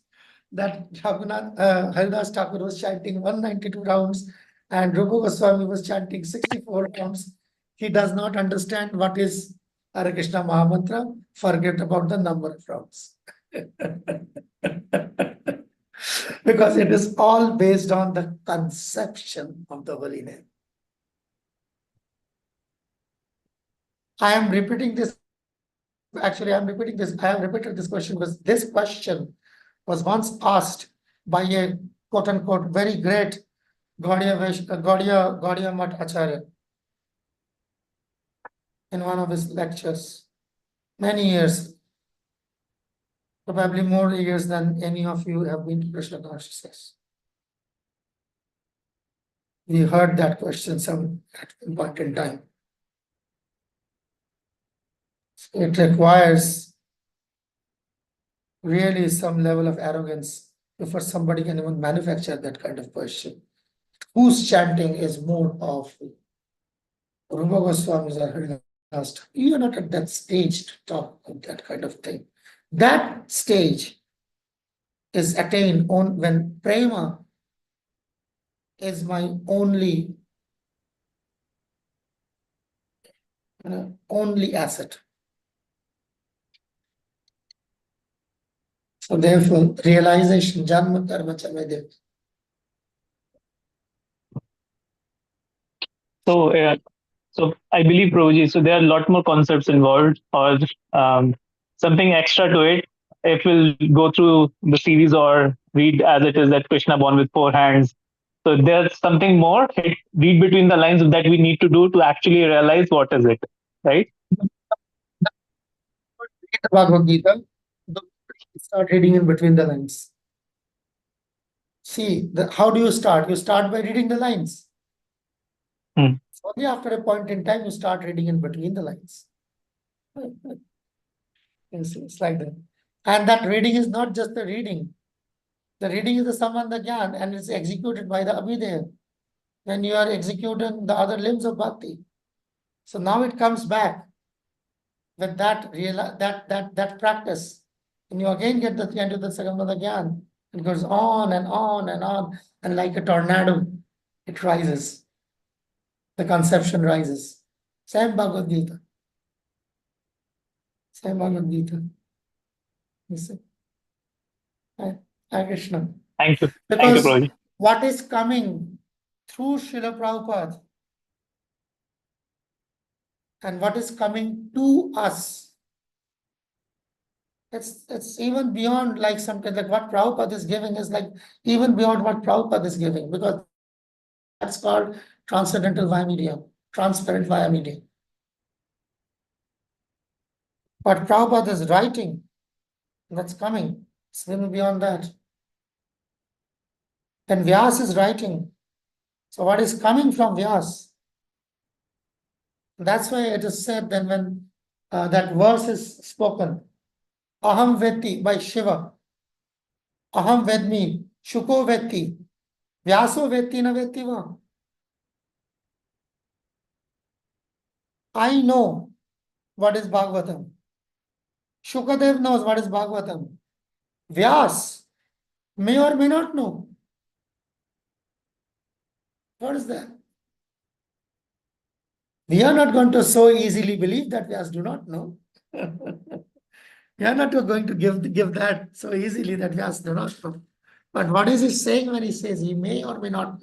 that Haridas Thakur was chanting 192 rounds and Rupa Goswami was chanting 64 rounds, he does not understand what is Hare Krishna Mahamantra. Forget about the number of rounds. Because it is all based on the conception of the holy name. I am repeating this. Actually, I'm repeating this. I have repeated this question because this question was once asked by a quote unquote very great Gaudiya Math Acharya in one of his lectures many years, probably more years than any of you have been to Krishna consciousness. We heard that question some at one point in time. It requires really some level of arrogance before somebody can even manufacture that kind of question. Whose chanting is more powerful? Rupa Goswami's or Haridas Thakur? You are not at that stage to talk about that kind of thing. That stage is attained on when prema is my only asset. So therefore, realization, janma karma chame. So I believe, Prabhuji, so there are a lot more concepts involved or something extra to it. If we'll go through the series or read as it is that Krishna born with 4 hands. So there's something more, read between the lines that we need to do to actually realize what is it, right? Bhagavad Gita, start reading in between the lines. See, how do you start? You start by reading the lines. Only after a point in time, you start reading in between the lines. It's like that. And that reading is not just the reading. The reading is the Samandha Gyan and it's executed by the Abhideya. When you are executing the other limbs of bhakti. So now it comes back with that practice. And you again get the end of the Samandha Gyan. It goes on and on and on. And like a tornado, it rises. The conception rises. Same Bhagavad Gita. Say Bhagavad Gita. You see? Hare Krishna. Thank you. Thank you, Because Prabhuji. what is coming through Srila Prabhupada and what is coming to us, it's even beyond like something like what Prabhupada is giving is like even beyond what Prabhupada is giving, because that's called transcendental via medium, transparent via medium. What Prabhupada is writing, that's coming, it's even beyond that. Then Vyas is writing. So what is coming from Vyas? That's why it is said then when that verse is spoken, Aham Veti by Shiva. Aham Vedmi, Shuko Veti, Vyaso Veti na Vetiva. I know what is Bhagavatam. Shukadev knows what is Bhagavatam. Vyas may or may not know. What is that? We are not going to so easily believe that Vyas do not know. We are not going to give that so easily that Vyas do not know. But what is he saying when he says he may or may not?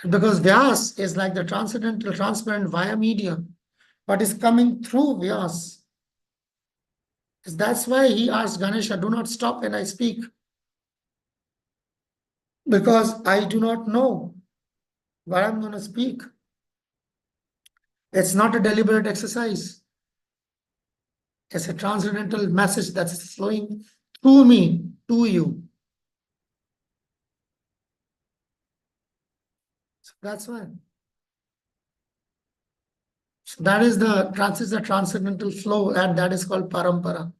Because Vyas is like the transcendental, transparent via medium. What is coming through Vyas? That's why he asked Ganesha, do not stop when I speak. Because I do not know what I'm going to speak. It's not a deliberate exercise. It's a transcendental message that's flowing through me to you. So that's why. So that is the transcendental flow, and that is called parampara.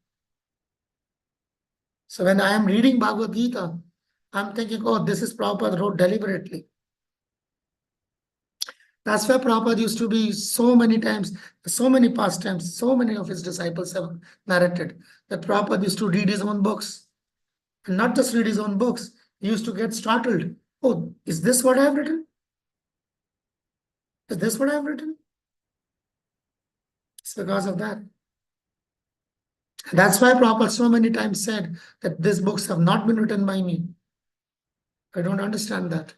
So when I am reading Bhagavad Gita, I'm thinking, oh, this is Prabhupada wrote deliberately. That's why Prabhupada used to be so many times, so many pastimes, so many of his disciples have narrated that Prabhupada used to read his own books. And not just read his own books, he used to get startled. Oh, is this what I have written? Is this what I have written? It's because of that. That's why Prabhupada so many times said that these books have not been written by me. I don't understand that.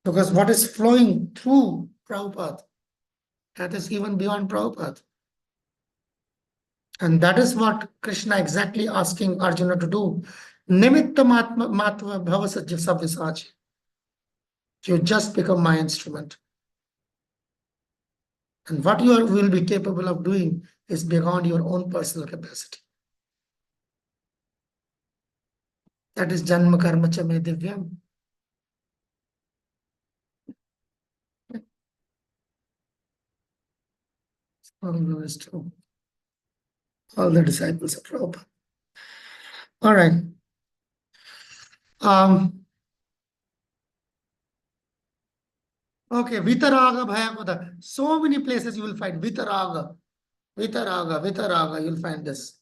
Because what is flowing through Prabhupada, that is even beyond Prabhupada. And that is what Krishna exactly asking Arjuna to do. Nimitta matva bhavasajya sabvisachi. You just become my instrument. And what you will be capable of doing is beyond your own personal capacity. That is Janma Karma Cha Me Divyam. All those true. All the disciples of Prabhupada. All right. Okay, Vitaraga Bhayakoda. So many places you will find Vitaraga, Vitaraga, Vitaraga. You'll find this.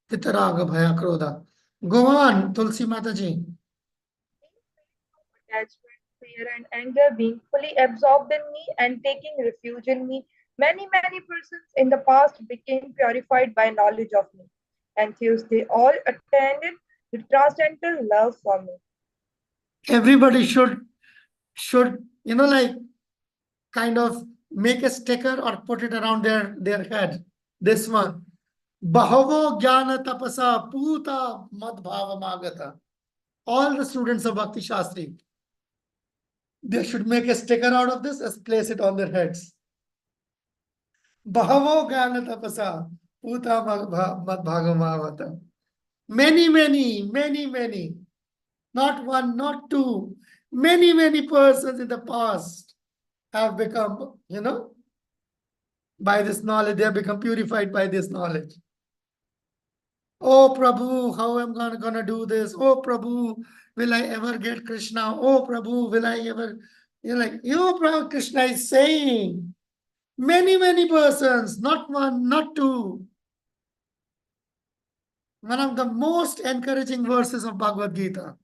Vitaraga Bhayakroda. Go on, Tulsi Mataji. Attachment, fear, and anger being fully absorbed in me and taking refuge in me, many persons in the past became purified by knowledge of me. And thus they all attained the transcendental love for me. Everybody should like kind of make a sticker or put it around their head. This one. Bahavo Jnana Tapasa Puta Madbhava Magata. All the students of Bhakti Shastri, they should make a sticker out of this and place it on their heads. Bahavo Jnana Tapasa Puta Madbhava Magata. Many. Not one, not two. Many persons in the past have become, by this knowledge, they have become purified by this knowledge. Oh Prabhu, how am I gonna do this? Oh Prabhu, will I ever get Krishna? Oh Prabhu, will I ever? Prabhu, Krishna is saying, many persons, not one, not two. One of the most encouraging verses of Bhagavad Gita.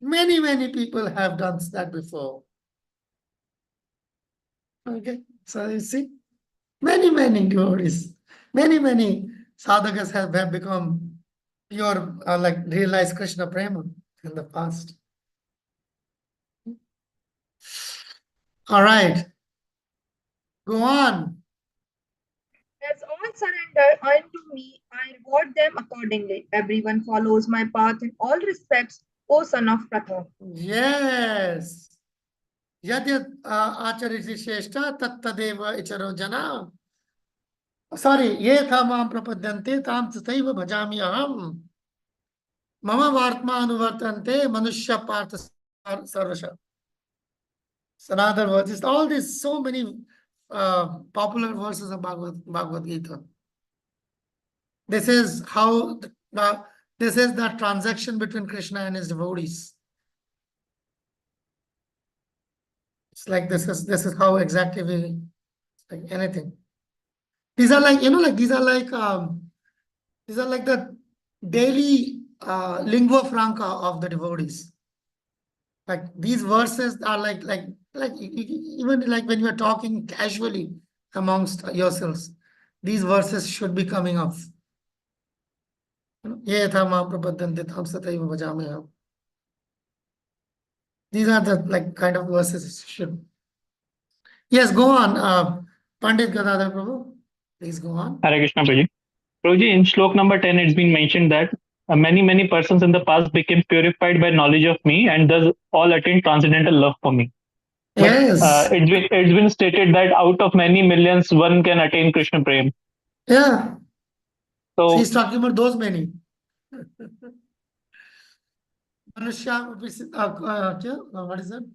Many people have done that before. Okay. So you see, many devotees, many sadhakas have become pure, like realized Krishna prema in the past. All right, go on. As all surrender unto me, I reward them accordingly. Everyone follows my path in all respects, O son of Pratha. Yes. Yad yad achariti sheshta tat tadeva icharo jana. Sorry, ye thamam prapadyante tam tataiva bhajami aham. Mama vartma anuvartante manushya partha sarvasha. So in other words, it's all these so many popular verses of Bhagavad Gita. This is how this is the transaction between Krishna and his devotees. It's like this is how exactly we like anything. These are like, like these are like the daily lingua franca of the devotees. Like these verses are like even like when you are talking casually amongst yourselves, these verses should be coming up. Ye tha ma prapadyante tam sataiva bhajameham. These are the like kind of verses should. Yes, go on, Pandit Gadadhar Prabhu. Please go on. Hare Krishna, Prabhuji. Prabhuji, in slok number 10, it's been mentioned that many persons in the past became purified by knowledge of me and thus all attained transcendental love for me. But Yes. it's been stated that out of many millions, one can attain Krishna Prem. Yeah. So He's talking about those many. Manusya, what is that?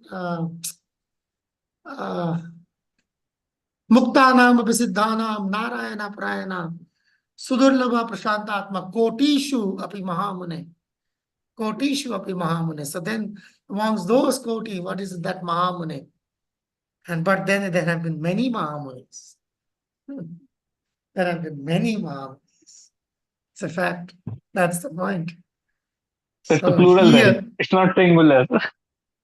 Muktanam Abhisidhanam Narayana Prayana Sudurlabha Prashantatma Kotishu Api Mahamune. Kotishu Api Mahamune. So then amongst those Koti, what is that Mahamune? But then there have been many Mahamunis. There have been many Mahamunis. It's a fact. That's the point. it's the So plural here, then. It's not singular.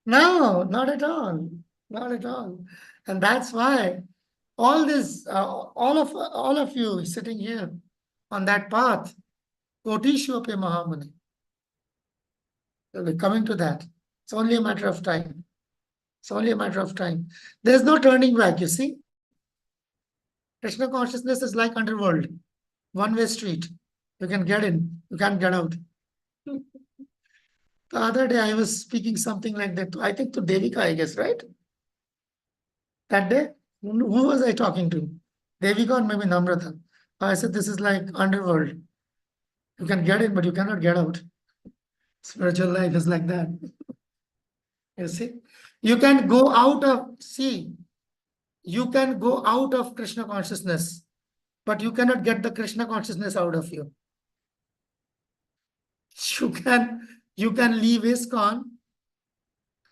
no, not at all. Not at all. And that's why all this, all of you sitting here on that path, Kotishu Api Mahamuni. We're coming to that. It's only a matter of time. It's only a matter of time. There's no turning back, you see. Krishna consciousness is like underworld, one-way street. You can get in, you can't get out. The other day I was speaking something like that, I think to Devika, I guess, right? That day, who was I talking to? Devika or maybe Namrata. I said, this is like underworld. You can get in, but you cannot get out. Spiritual life is like that. You see, you can go out of, you can go out of Krishna consciousness, but you cannot get the Krishna consciousness out of you. You can leave ISKCON,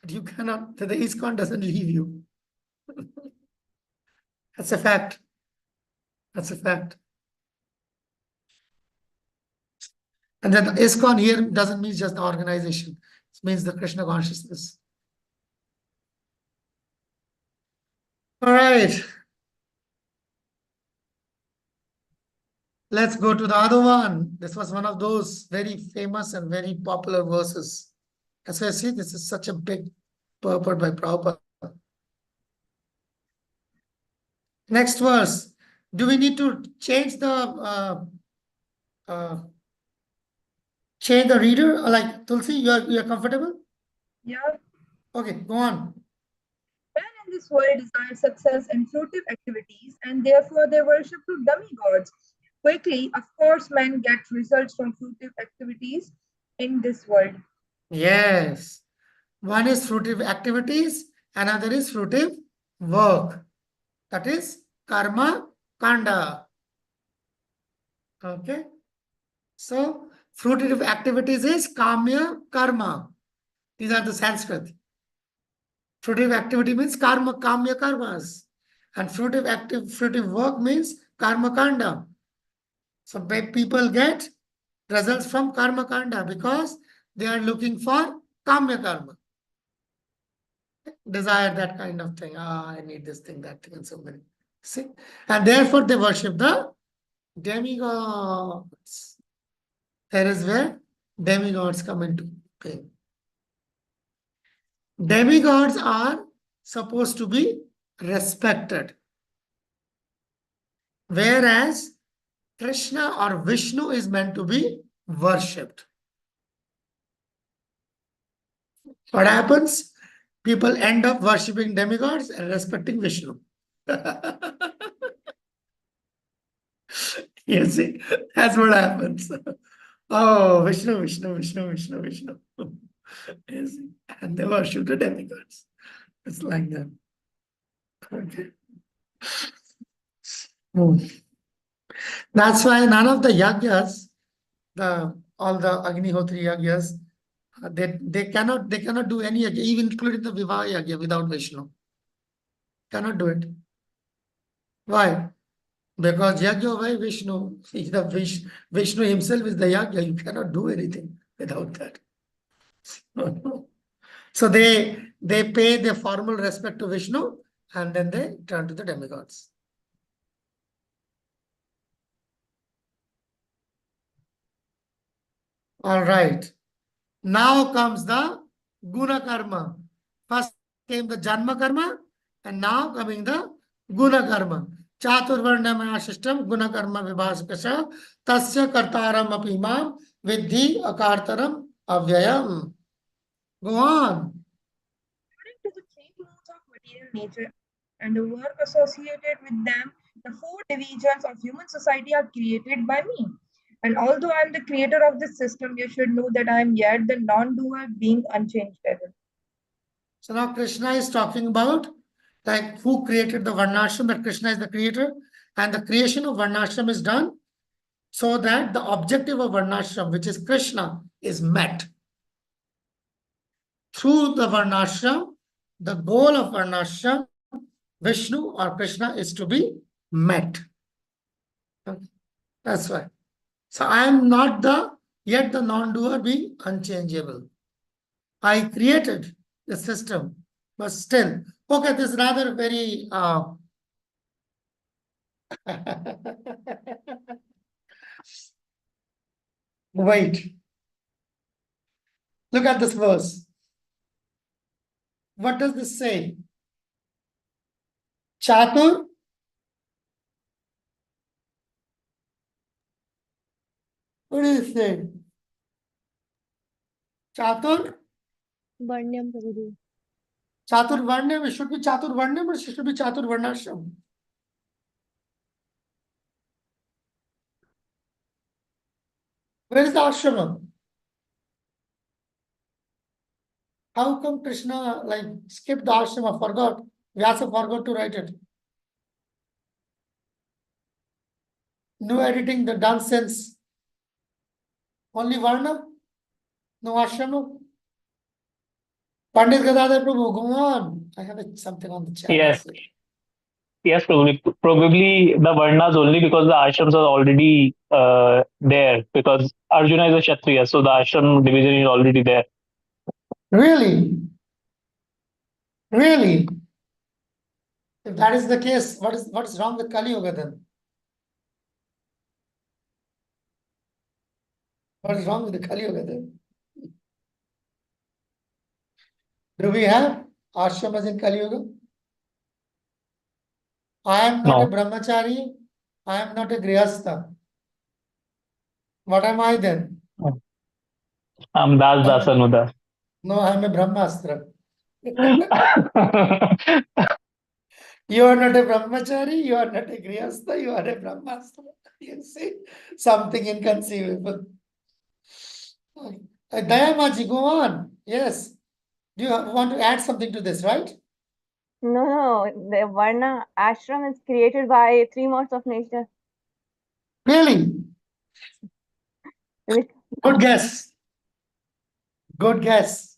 but you cannot, the ISKCON doesn't leave you. That's a fact. That's a fact. And then the ISKCON here doesn't mean just the organization. It means the Krishna consciousness. All right. Let's go to the other one. This was one of those very famous and very popular verses. As I see, this is such a big purport by Prabhupada. Next verse. Do we need to change the reader? Like Tulsi, you are comfortable? Yeah. Okay, go on. Men in this world desire success in fruitive activities and therefore they worship to demigods. Quickly, of course, men get results from fruitive activities in this world. Yes. One is fruitive activities, another is fruitive work. That is karma kanda. Okay. So fruitive activities is kamya karma. These are the Sanskrit. Fruitive activity means karma, kamya karmas. And fruitive work means karma kanda. So people get results from karma kanda because they are looking for kamya karma. Desire that kind of thing. I need this thing, that thing, and so many. See? And therefore they worship the demigods. There is where demigods come into play. Demigods are supposed to be respected, whereas Krishna or Vishnu is meant to be worshipped. What happens? People end up worshipping demigods and respecting Vishnu. You see, that's what happens. Oh, Vishnu, Vishnu, Vishnu, Vishnu, Vishnu. You see? And they worship the demigods. It's like that. Okay. That's why none of the yagyas, all the Agnihotri yagyas, they cannot do any yagya, even including the Vivaha yagya without Vishnu. Cannot do it. Why? Because yagya by Vishnu, Vishnu himself is the yagya. You cannot do anything without that. So they pay their formal respect to Vishnu and then they turn to the demigods. All right. Now comes the guna karma. First came the janma karma and now coming the guna karma. Chaturvarnamaya system guna karma vibhaskasha tasya kartaram apimam vidhi akartaram avyayam. Go on. According to the three modes of material nature and the work associated with them, the four divisions of human society are created by me. And although I am the creator of this system, you should know that I am yet the non-doer being unchanged ever. So now Krishna is talking about like who created the Varnashram, that Krishna is the creator, and the creation of Varnashram is done so that the objective of Varnashram, which is Krishna, is met. Through the Varnashram, the goal of Varnashram, Vishnu or Krishna, is to be met. Okay. That's why. So I am not yet the non-doer being unchangeable. I created the system, but still, okay, this is rather very wait. Look at this verse. What does this say? Chatur. What is it say? Chatur. Varnyam Prabhuji. Chatur Varnyam. It should be Chatur Varnyam or it should be Chatur Varnashram? Where is the ashrama? How come Krishna like skipped the ashrama, forgot? Vyasa forgot to write it. No editing, the done sense. Only Varna? No ashrama? Pandit Gadadhar Prabhu, go on. I have something on the chat. Yes. Yes, probably the Varnas only because the ashrams are already there because Arjuna is a Kshatriya, so the ashram division is already there. Really? Really? If that is the case, what is wrong with Kali Yuga then? What is wrong with the Kali Yuga then? Do we have ashramas in Kali Yuga? I am not a brahmachari. I am not a grihastha. What am I then? I'm Das Dasanuda. No, I am a brahmastra. You are not a brahmachari, you are not a grihastha, you are a brahmastra. You see, something inconceivable. Dayamaji, go on. Yes. Do you want to add something to this, right? No, the Varna ashram is created by three modes of nature. Really? Good guess. Good guess.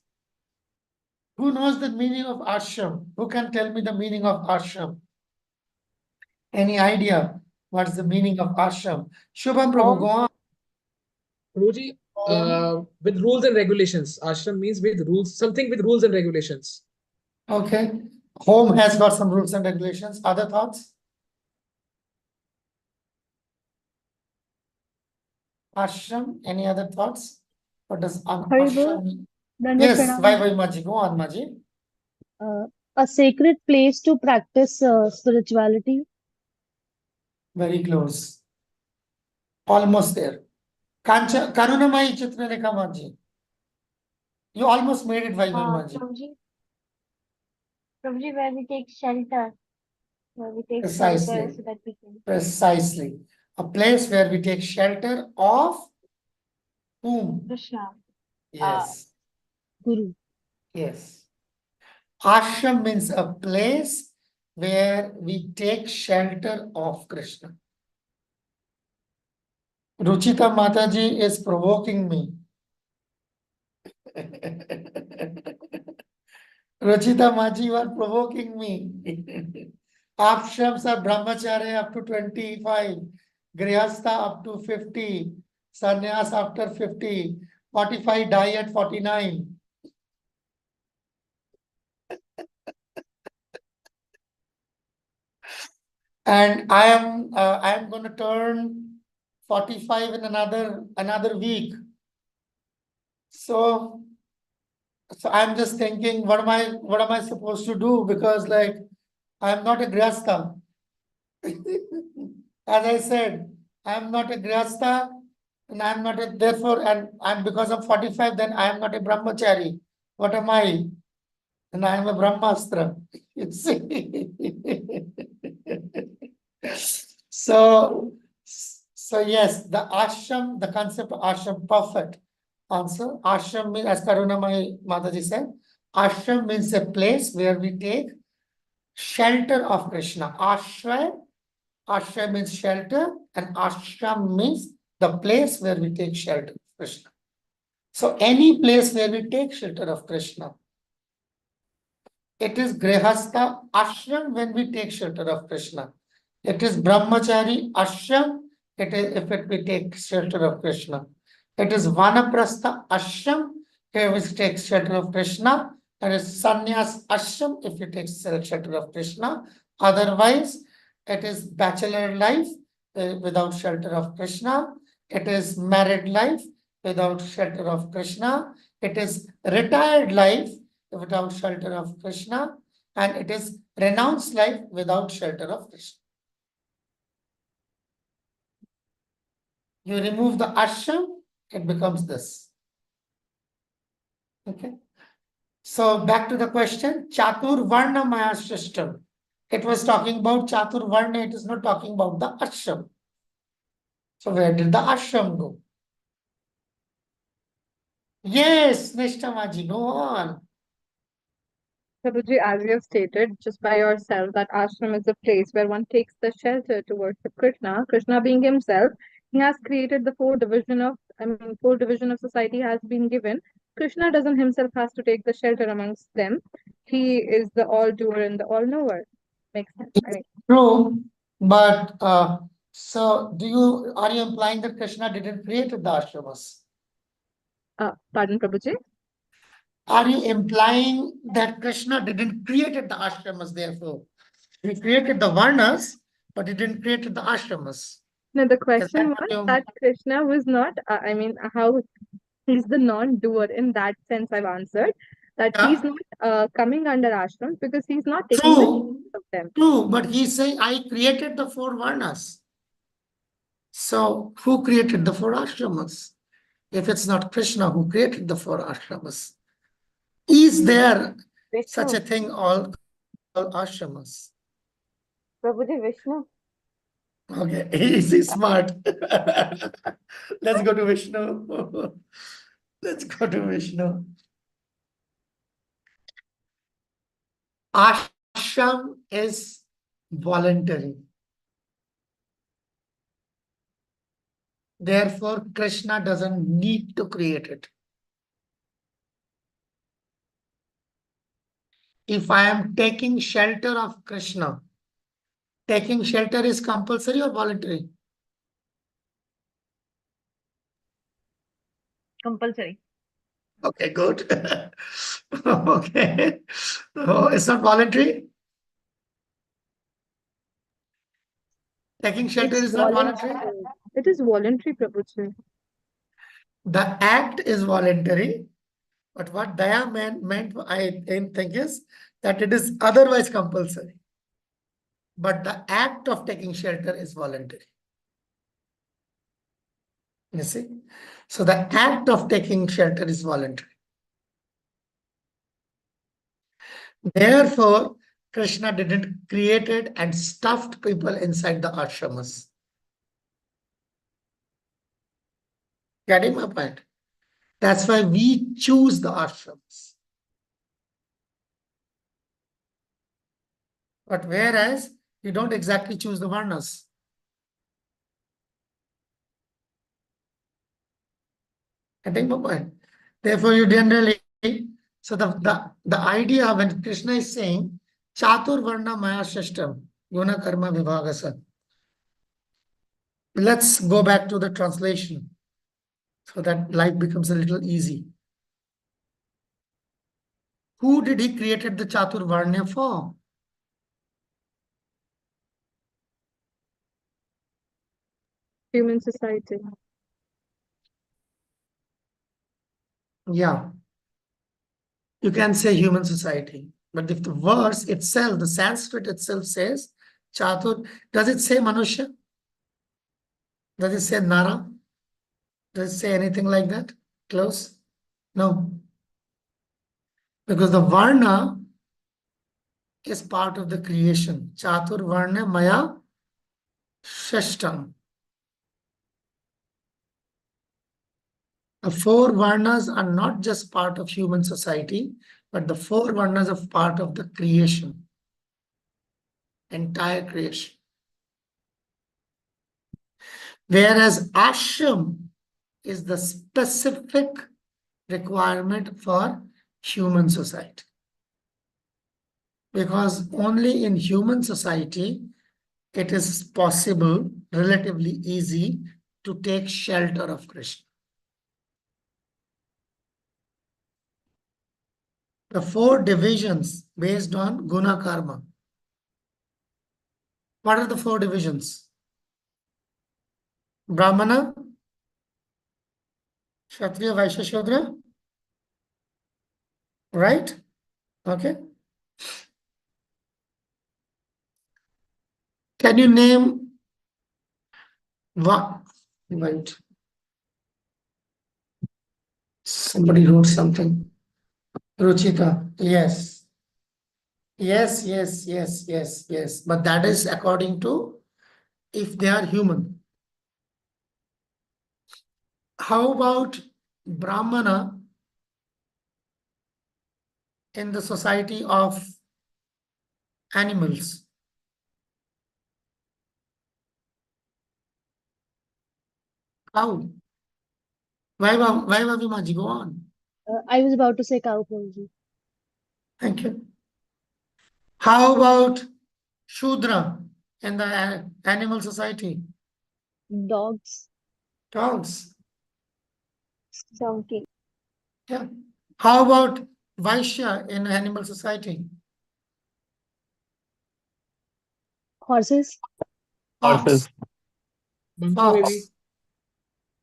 Who knows the meaning of ashram? Who can tell me the meaning of ashram? Any idea what's the meaning of ashram? Shubham Prabhu, go on. Prabhuji, with rules and regulations. Ashram means with rules, something with rules and regulations. Okay. Home has got some rules and regulations. Other thoughts? Ashram. Any other thoughts? What does Haribol, ashram mean? Dandavat Yes, Pranam. why Maji? Go on, Maji. A sacred place to practice spirituality. Very close. Almost there. Karunamai Chitrarekha Maji. You almost made it, Maji. Prabhuji, where we take shelter, where we take Precisely. shelter so that we can. Precisely. A place where we take shelter of whom? Krishna. Yes. Guru. Yes. Ashram means a place where we take shelter of Krishna. Ruchita Mataji is provoking me. Ruchita Maji, you are provoking me. Ashrams are brahmacharya up to 25, grihastha up to 50, sannyas after 50, 45 die at 49. And I am going to turn 45 in another week. So I'm just thinking, what am I supposed to do? Because like I'm not a grihastha. As I said, I'm not a grihastha, and I'm not a, therefore, and I'm because I'm 45, then I am not a brahmachari. What am I? And I am a brahmastra. You see? So yes, the ashram, the concept of ashram, perfect answer. Ashram means, as Karunamai Mataji said, ashram means a place where we take shelter of Krishna. Ashram means shelter, and ashram means the place where we take shelter of Krishna. So any place where we take shelter of Krishna, it is grihastha ashram when we take shelter of Krishna. It is brahmachari ashram, it is if we take shelter of Krishna. It is vanaprastha ashram, here we take shelter of Krishna. It is sannyas ashram, if we take shelter of Krishna. Otherwise, it is bachelor life without shelter of Krishna. It is married life without shelter of Krishna. It is retired life without shelter of Krishna. And it is renounced life without shelter of Krishna. You remove the ashram, it becomes this. Okay. So back to the question, Chatur Varna Maya system. It was talking about Chatur Varna, it is not talking about the ashram. So where did the ashram go? Yes, Nishtamaji, go on. Prabhuji, as you have stated just by yourself, that ashram is a place where one takes the shelter to worship Krishna. Krishna being himself, he has created the four division of society has been given. Krishna doesn't himself has to take the shelter amongst them. He is the all doer and the all knower. Makes sense, right? True, but so are you implying that Krishna didn't create the ashramas? Pardon, Prabhuji? Are you implying that Krishna didn't create the ashramas, therefore? He created the varnas, but he didn't create the ashramas. No, the Is question that what was you... that Krishna was not, how he's the non-doer in that sense. I've answered that he's Yeah, not coming under ashrams because he's not taking the true, of them. true, but he's saying, I created the four varnas. So who created the four ashramas? If it's not Krishna who created the four ashramas, is there such Vishnu. a thing called ashramas? Prabhuji, Vishnu. Okay, he's smart. Let's go to Vishnu. Let's go to Vishnu. Ashram is voluntary. Therefore, Krishna doesn't need to create it. If I am taking shelter of Krishna, taking shelter is compulsory or voluntary? Compulsory. Okay, good. Okay. Oh, it's not voluntary? Taking shelter It's is not voluntary? voluntary. It is voluntary, Prabhuji. The act is voluntary, but what Daya meant, I think, is that it is otherwise compulsory. But the act of taking shelter is voluntary. You see? So the act of taking shelter is voluntary. Therefore, Krishna didn't created and stuffed people inside the ashramas. Getting my point? That's why we choose the ashrams. But whereas you don't exactly choose the varnas. Getting my point? Therefore, you generally, so the idea when Krishna is saying Chatur Varna Maya Shashtam, Guna Karma Vibhagasa. Let's go back to the translation so that life becomes a little easy. Who did he created the Chatur Varna for? Human society. Yeah, you can say human society. But if the verse itself, the Sanskrit itself says Chatur, does it say Manusha? Does it say Nara? Does it say anything like that? Close? No. Because the Varna is part of the creation. Chatur Varna Maya Shashtam. The four Varnas are not just part of human society, but the four Varnas are part of the creation. Entire creation. Whereas ashram is the specific requirement for human society. Because only in human society it is possible, relatively easy, to take shelter of Krishna. The four divisions based on guna karma. What are the four divisions? Brahmana, Kshatriya, Vaishya, Shudra. Right? Okay. Can you name what? Wait. Somebody wrote something. Ruchita. Yes. Yes. But that is according to if they are human. How about Brahmana in the society of animals? How? Why Vimaji? Go on. I was about to say cow, Prabhuji. Thank you. How about Shudra in the animal society? Dogs. Dogs. Donkey. Yeah. How about Vaishya in animal society? Horses. Horses. Fox. Monkey maybe.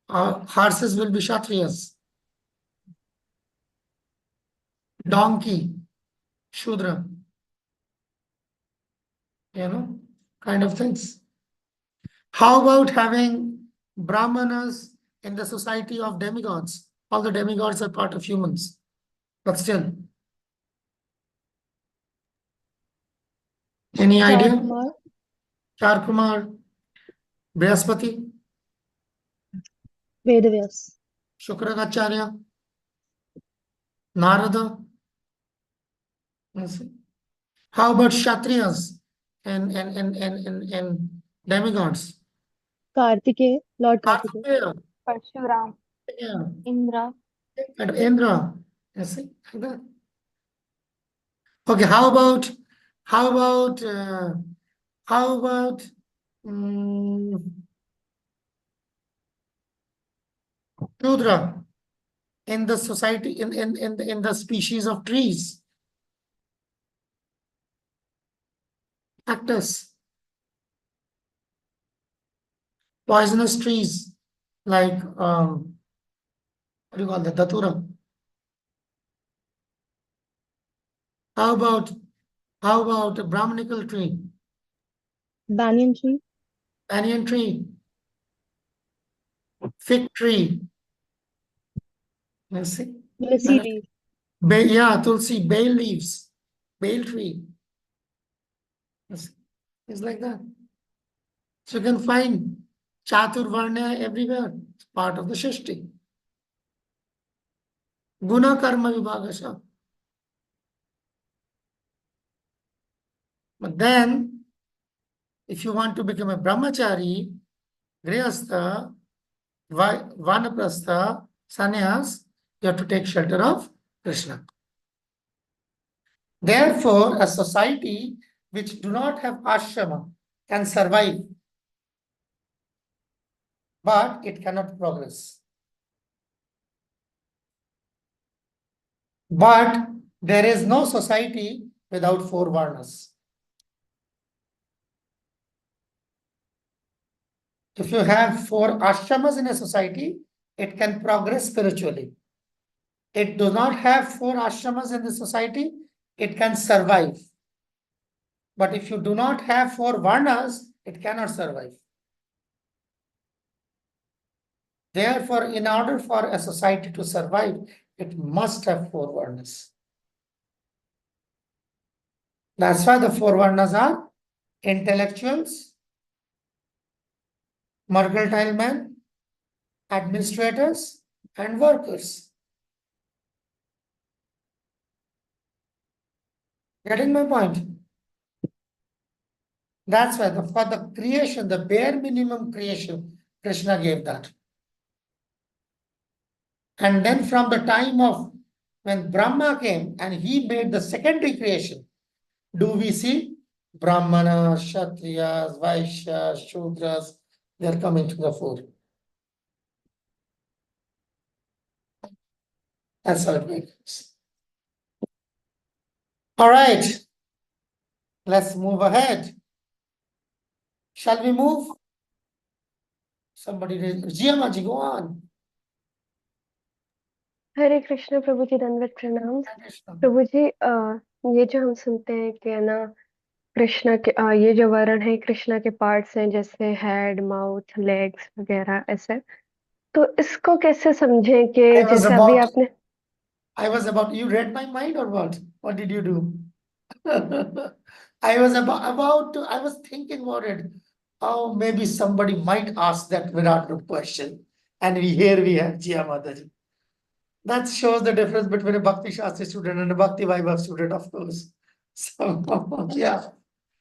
Fox. Horses will be Kshatriyas. Donkey. Shudra. Kind of things. How about having Brahmanas in the society of demigods? All the demigods are part of humans, but still. Any idea? Kumar. Kumar, Brihaspati, Vedavyas. Shukrakacharya, Narada. How about Kshatriyas and demigods? Kartikeya. Lord Kartikeya. Kartikeya, Parshuram. yeah, Indra. and Indra. You see, like that. Okay, how about Shudra in the society in the species of trees? Cactus, poisonous trees like what do you call that? Daturam. How about a Brahmanical tree? Banyan tree. Banyan tree. Fig tree. You see? Tulsi leaf. Yeah, tulsi, bay leaves. Bay tree. It's like that. So you can find Chaturvarnya everywhere. It's part of the Shishti. Guna karma vibhagasha. But then, if you want to become a brahmachari, grihastha, vanaprastha, sannyas, you have to take shelter of Krishna. Therefore, a society which do not have ashrama can survive, but it cannot progress. But there is no society without four varnas. If you have four ashramas in a society, it can progress spiritually. It does not have four ashramas in the society, it can survive. But if you do not have four varnas, it cannot survive. Therefore, in order for a society to survive, it must have four varnas. That's why the four varnas are intellectuals, mercantile men, administrators, and workers. Getting my point? That's why for the creation, the bare minimum creation, Krishna gave that. And then from the time of when Brahma came and he made the secondary creation, do we see Brahmanas, Kshatriyas, Vaishyas, Shudras, they're coming to the fore. That's how it works. All right, let's move ahead. Shall we move? Somebody, Jiamaji, go on. हरे कृष्ण प्रभु जी दंडवत प्रणाम प्रभु जी ये जो हम सुनते हैं कि ना कृष्णा के ये जो वर्ण है कृष्णा के पार्ट्स हैं जैसे हेड माउथ लेग्स वगैरह ऐसे तो इसको कैसे समझें कि जैसे अभी आपने I was about, you read my mind or what? What did you do? I was thinking about it. Oh, maybe somebody might ask that Virat Rup question. And here we have Jia Mataji. That shows the difference between a Bhakti Shastri student and a Bhakti Vaibhav student, of course. So, yeah.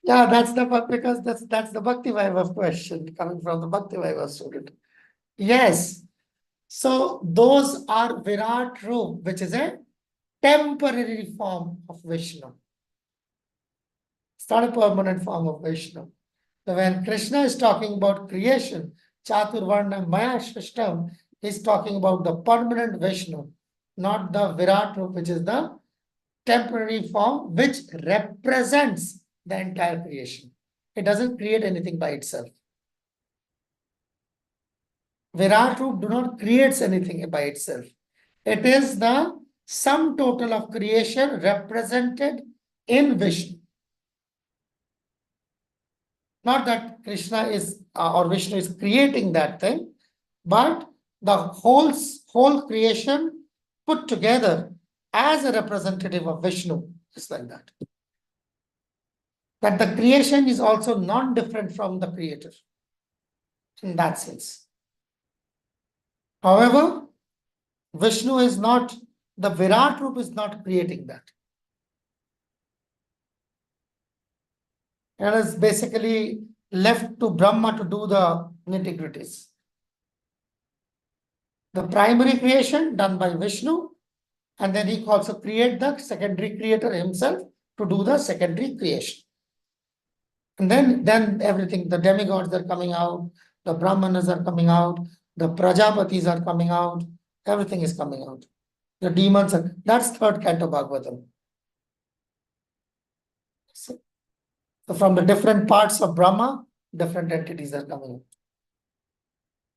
Yeah, that's because that's the Bhakti Vaibhav question coming from the Bhakti Vaibhav student. Yes. So those are Virat Rup, which is a temporary form of Vishnu. It's not a permanent form of Vishnu. So when Krishna is talking about creation, Chaturvarna Maya Shrishtam, he's talking about the permanent Vishnu, not the Virat Rup, which is the temporary form which represents the entire creation. It doesn't create anything by itself. Virat Rup do not create anything by itself. It is the sum total of creation represented in Vishnu. Not that Krishna is or Vishnu is creating that thing, but the whole creation put together as a representative of Vishnu. It's like that. That the creation is also non-different from the creator in that sense. However, Vishnu is not, the Virat Rup is not creating that. It is basically left to Brahma to do the nitty-gritties. The primary creation done by Vishnu, and then he also create the secondary creator himself to do the secondary creation. And then everything, the demigods are coming out, the Brahmanas are coming out, the Prajapatis are coming out, everything is coming out. The demons are, that's third canto Bhagavatam. So from the different parts of Brahma, different entities are coming out.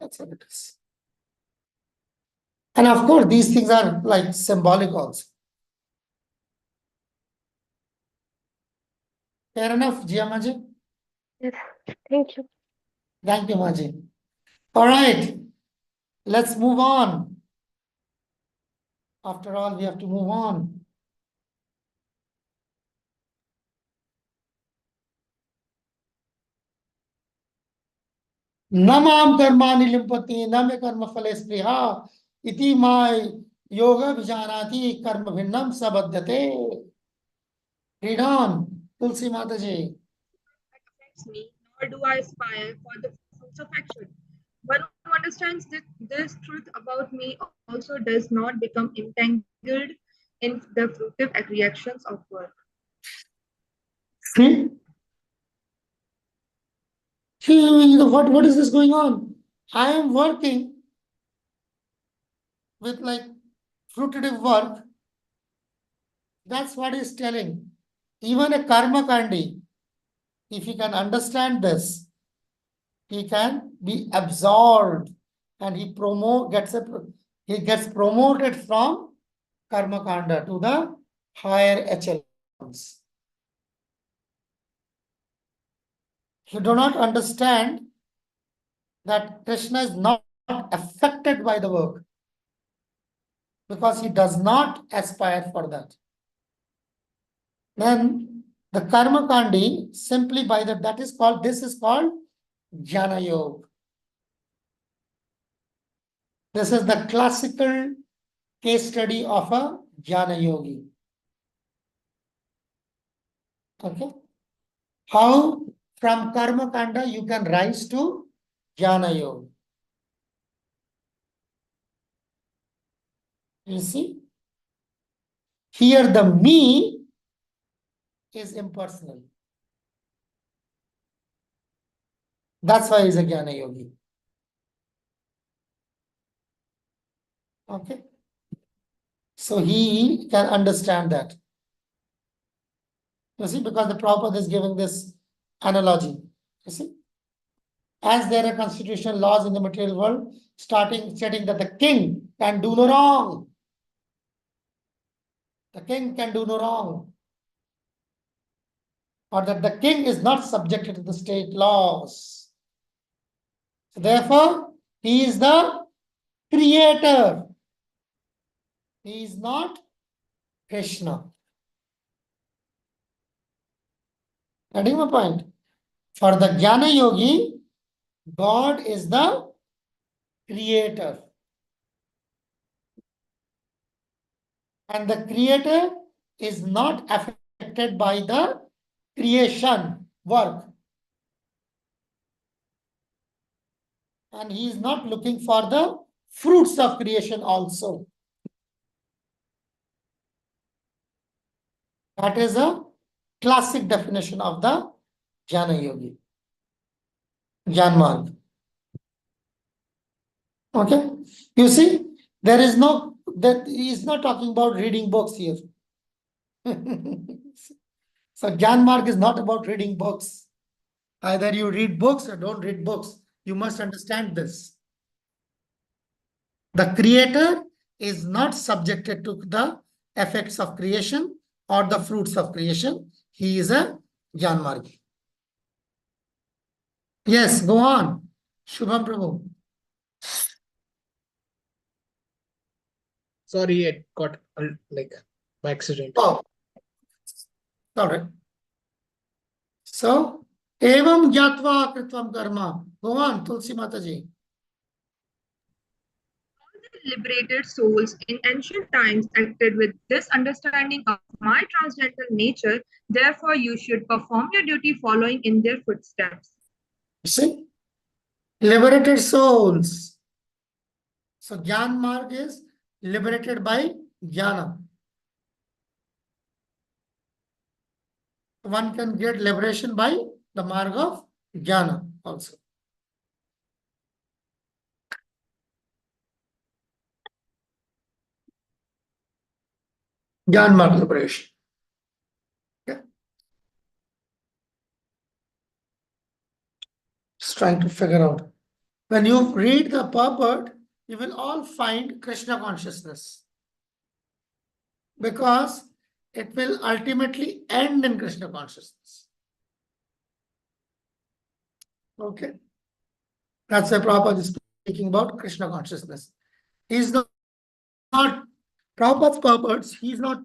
That's what it is. And of course, these things are like symbolic also. Fair enough, Jia Maji? Yes. Thank you. Thank you, Maji. All right, let's move on. After all, we have to move on. न माम कर्माणि लिम्पति न मे कर्म फले स्पृहा इति my योग विजानाति कर्म भिन्नम सबध्यते. Read on, Tulsi Mataji. Affects me, nor do I aspire for the fruits of action. One who understands this truth about me also does not become entangled in the fruitive reactions of work. See? What is this going on? I am working with like fruitive work. That's what he's telling. Even a karma kandi, if he can understand this, he can be absorbed and he gets promoted from karma kanda to the higher echelons. You do not understand that Krishna is not affected by the work because he does not aspire for that. Then the karma kandi simply by this is called jnana yoga. This is the classical case study of a jnana yogi. Okay. How from karma kanda you can rise to jnana yoga. You see? Here the me is impersonal. That's why he's a jnana yogi. Okay. So he can understand that. You see, because the Prabhupada is giving this analogy. You see? As there are constitutional laws in the material world, stating that the king can do no wrong. The king can do no wrong. Or that the king is not subjected to the state laws. So therefore, he is the creator. He is not Krishna. Getting my point? For the Jnana Yogi, God is the creator. And the creator is not affected by the creation work. And he is not looking for the fruits of creation also. That is a classic definition of the Jnana Yogi. Jnana. Okay. You see, there is no, that he is not talking about reading books here. So Jnana is not about reading books. Either you read books or don't read books. You must understand this. The creator is not subjected to the effects of creation or the fruits of creation. He is a Janmargi. Yes, go on. Shubham Prabhu. Sorry, it got like by accident. Oh, all right. So, evam jatva kritvam karma. Go on, Tulsi Mataji. Liberated souls in ancient times acted with this understanding of my transcendental nature. Therefore, you should perform your duty following in their footsteps. See? Liberated souls. So, Jnana Marg is liberated by Jnana. One can get liberation by the marg of Jnana also. Jnana marg liberation. Okay. Just trying to figure out. When you read the purport, you will all find Krishna consciousness, because it will ultimately end in Krishna consciousness. Okay. That's why Prabhupada is speaking about Krishna consciousness. He's not Prabhupada's purpose, he's not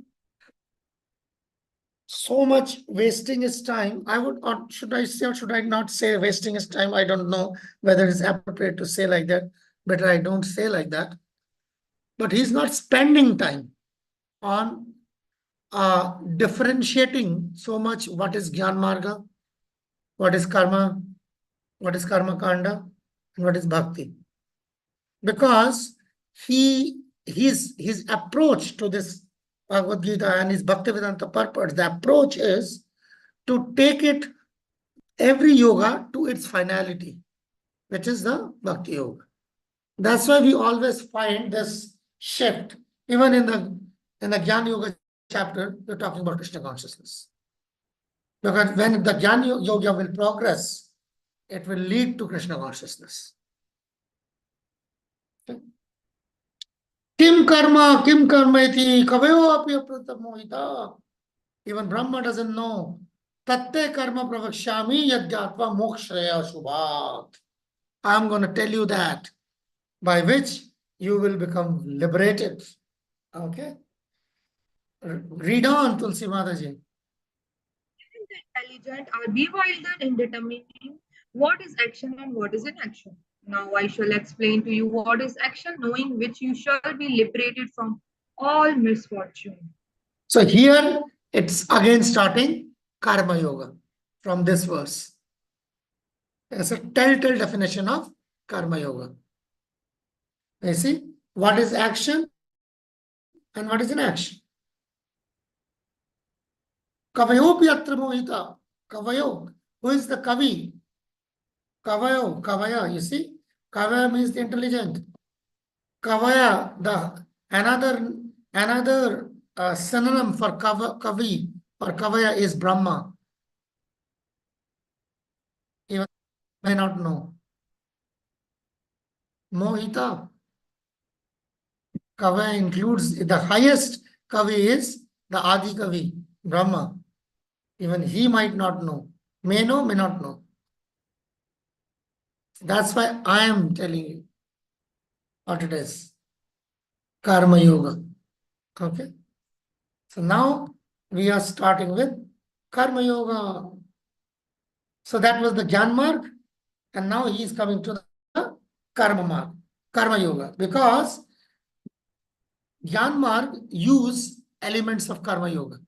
so much wasting his time. I would, or should I say, or should I not say wasting his time? I don't know whether it's appropriate to say like that. Better I don't say like that. But he's not spending time on differentiating so much what is Gyan Marga, what is Karma, what is Karma Kanda, and what is Bhakti. Because his approach to this Bhagavad Gita and his Bhaktivedanta purpose, the approach is to take it, every yoga, to its finality, which is the Bhakti Yoga. That's why we always find this shift. Even in the Jnana Yoga chapter, we're talking about Krishna consciousness. Because when the Jnana Yoga will progress, it will lead to Krishna consciousness. Kim karma iti kavayo api apratamohita. Even Brahma doesn't know. Tatte karma pravakshami yadgyatva mokshreya shubhat. I'm going to tell you that, by which you will become liberated. Okay? Read on, Tulsi Mataji. The intelligent are bewildered in determining what is action and what is inaction. Now I shall explain to you what is action, knowing which you shall be liberated from all misfortune. So here it's again starting Karma Yoga from this verse. It's a telltale definition of Karma Yoga. You see, what is action and what is inaction? Kavayo atra mohita. Kavayo. Who is the Kavi? Kavayo, Kavaya, you see? Kavaya means the intelligent. Kavaya, the another synonym for Kavi or Kavaya is Brahma. You may not know. Mohita. Kavaya includes, the highest Kavi is the Adi Kavi, Brahma. Even he might not know. May know, may not know. That's why I am telling you what it is. Karma Yoga. Okay. So now we are starting with Karma Yoga. So that was the Jnana Marg, and now he is coming to the Karma Marg, Karma Yoga, because Jnana Marg use elements of Karma Yoga.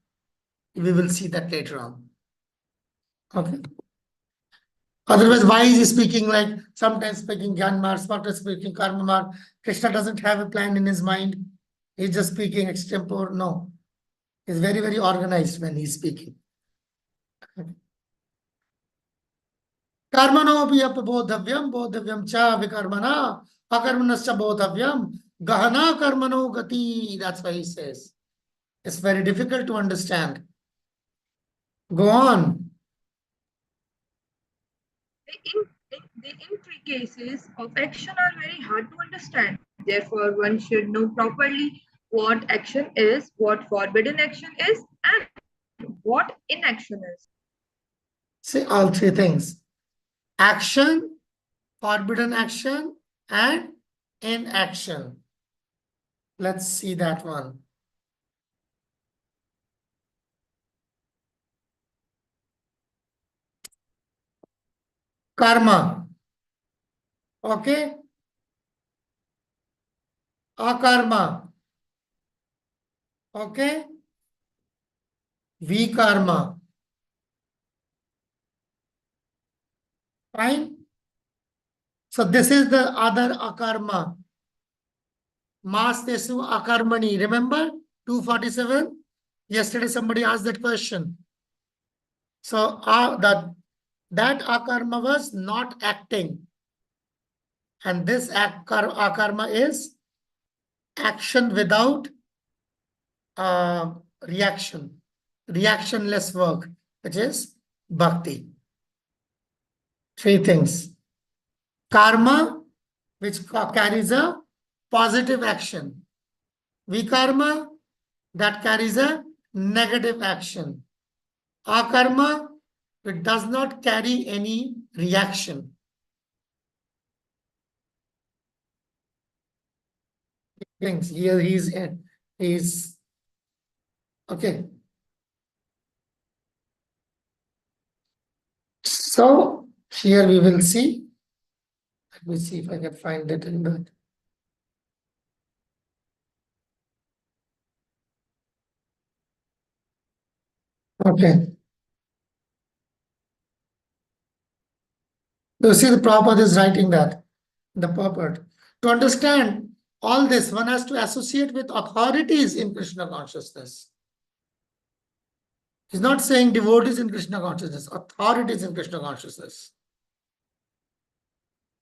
We will see that later on. Okay. Otherwise, why is he speaking like, sometimes speaking Jnana Marg, sometimes speaking Karma Marg? Krishna doesn't have a plan in his mind. He's just speaking extempore. No. He's very, very organized when he's speaking. Karmanopi apabodhavyam bodhavyam cha vikarmana akarmanascha bodhavyam gahana karmano gati. That's why he says. It's very difficult to understand. Go on. The intricacies of action are very hard to understand. Therefore, one should know properly what action is, what forbidden action is, and what inaction is. See all three things. Action, forbidden action, and inaction. Let's see that one. Karma. Okay. Akarma. Okay. Vikarma. Fine. So this is the other akarma. Mas tesu akarmani. Remember 247? Yesterday somebody asked that question. So that akarma was not acting. And this akarma is action without reaction. Reactionless work, which is bhakti. Three things. Karma, which carries a positive action. Vikarma, that carries a negative action. Akarma, it does not carry any reaction. Things here he's okay. So here we will see. Let me see if I can find it in the. Okay. You see, the Prabhupada is writing that, the purport. To understand all this, one has to associate with authorities in Krishna consciousness. He's not saying devotees in Krishna consciousness, authorities in Krishna consciousness.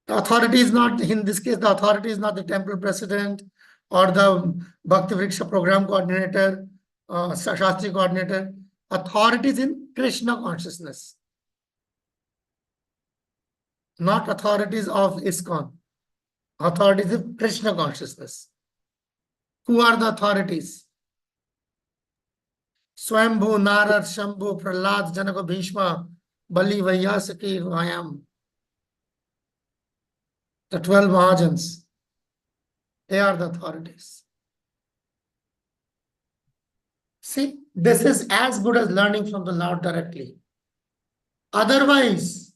The authority is not, in this case, the authority is not the temple president or the Bhakti Vriksha program coordinator, Shastri coordinator. Authorities in Krishna consciousness, not authorities of ISKCON. Authorities of Krishna consciousness. Who are the authorities? Swambhu, Narad, Shambhu, Prahlad, Janaka, Bhishma, Bali, Vaiyasaki, Vayam. The 12 Mahajans. They are the authorities. See, this is as good as learning from the Lord directly. Otherwise,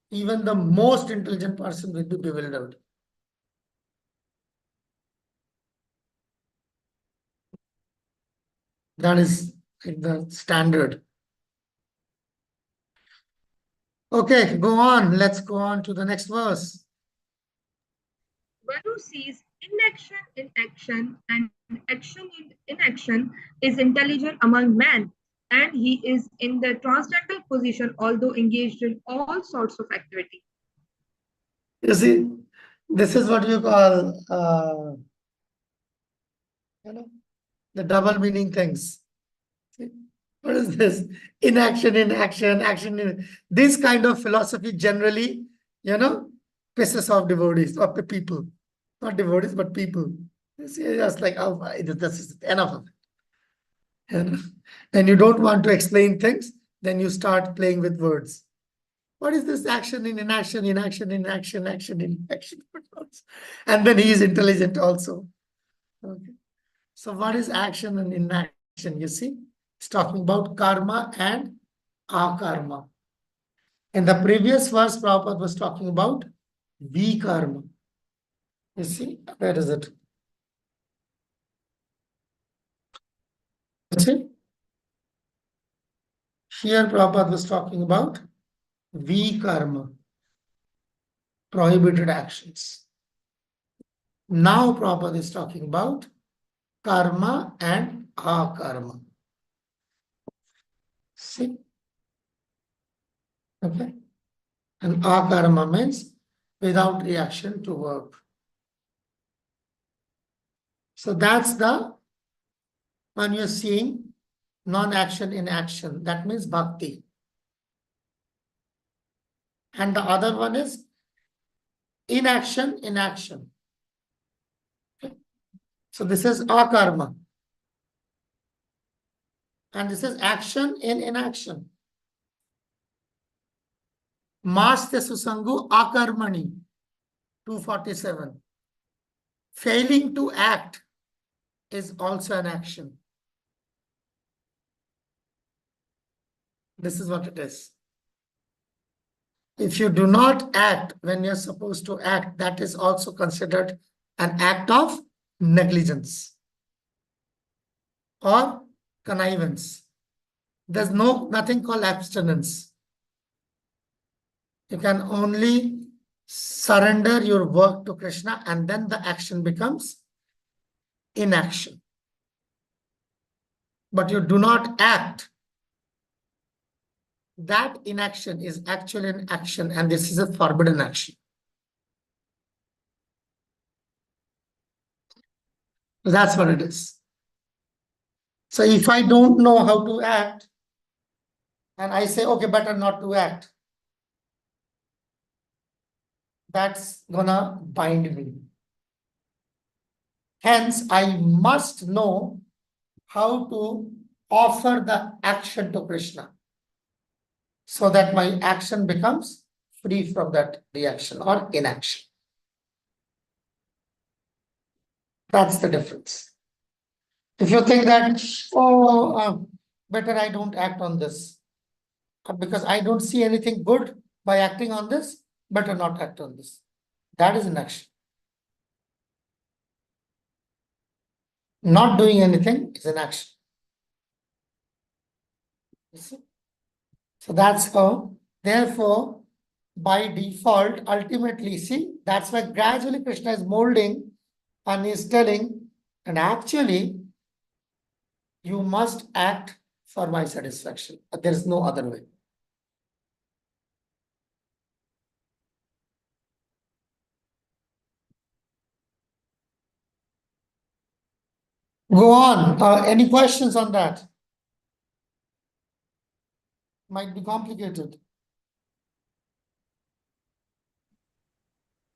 even the most intelligent person will be bewildered. That is the standard. Okay, go on. Let's go on to the next verse. One who sees inaction in action and action in inaction is intelligent among men, and he is in the transcendental position, although engaged in all sorts of activity. You see, this is what you call, the double meaning things. See, what is this? Inaction in action, action in. This kind of philosophy generally, pisses off devotees or people. Not devotees, but people. It's just like, oh, this is enough of it. And you don't want to explain things, then you start playing with words. What is this action in inaction, inaction in action, action in action? And then he is intelligent also. Okay. So what is action and inaction? You see, it's talking about karma and akarma. In the previous verse, Prabhupada was talking about vikarma. You see, where is it? See? Here Prabhupada was talking about vikarma, prohibited actions. Now Prabhupada is talking about karma and akarma. See? Okay. And akarma means without reaction to verb. So that's the, when you're seeing non-action in action, that means bhakti. And the other one is inaction in action. Okay. So this is akarma. And this is action in inaction. Maste susangu akarmani, 247. Failing to act is also an action. This is what it is. If you do not act when you're supposed to act, that is also considered an act of negligence or connivance. There's nothing called abstinence. You can only surrender your work to Krishna, and then the action becomes inaction. But you do not act. That inaction is actually an action, and this is a forbidden action. That's what it is. So if I don't know how to act, and I say, okay, better not to act, that's gonna bind me. Hence, I must know how to offer the action to Krishna so that my action becomes free from that reaction or inaction. That's the difference. If you think that, better I don't act on this because I don't see anything good by acting on this, better not act on this. That is inaction. Not doing anything is inaction. You see? So that's how, therefore, by default, ultimately, see, that's why gradually Krishna is molding and is telling, and actually, you must act for my satisfaction. There is no other way. Go on. Any questions on that? Might be complicated.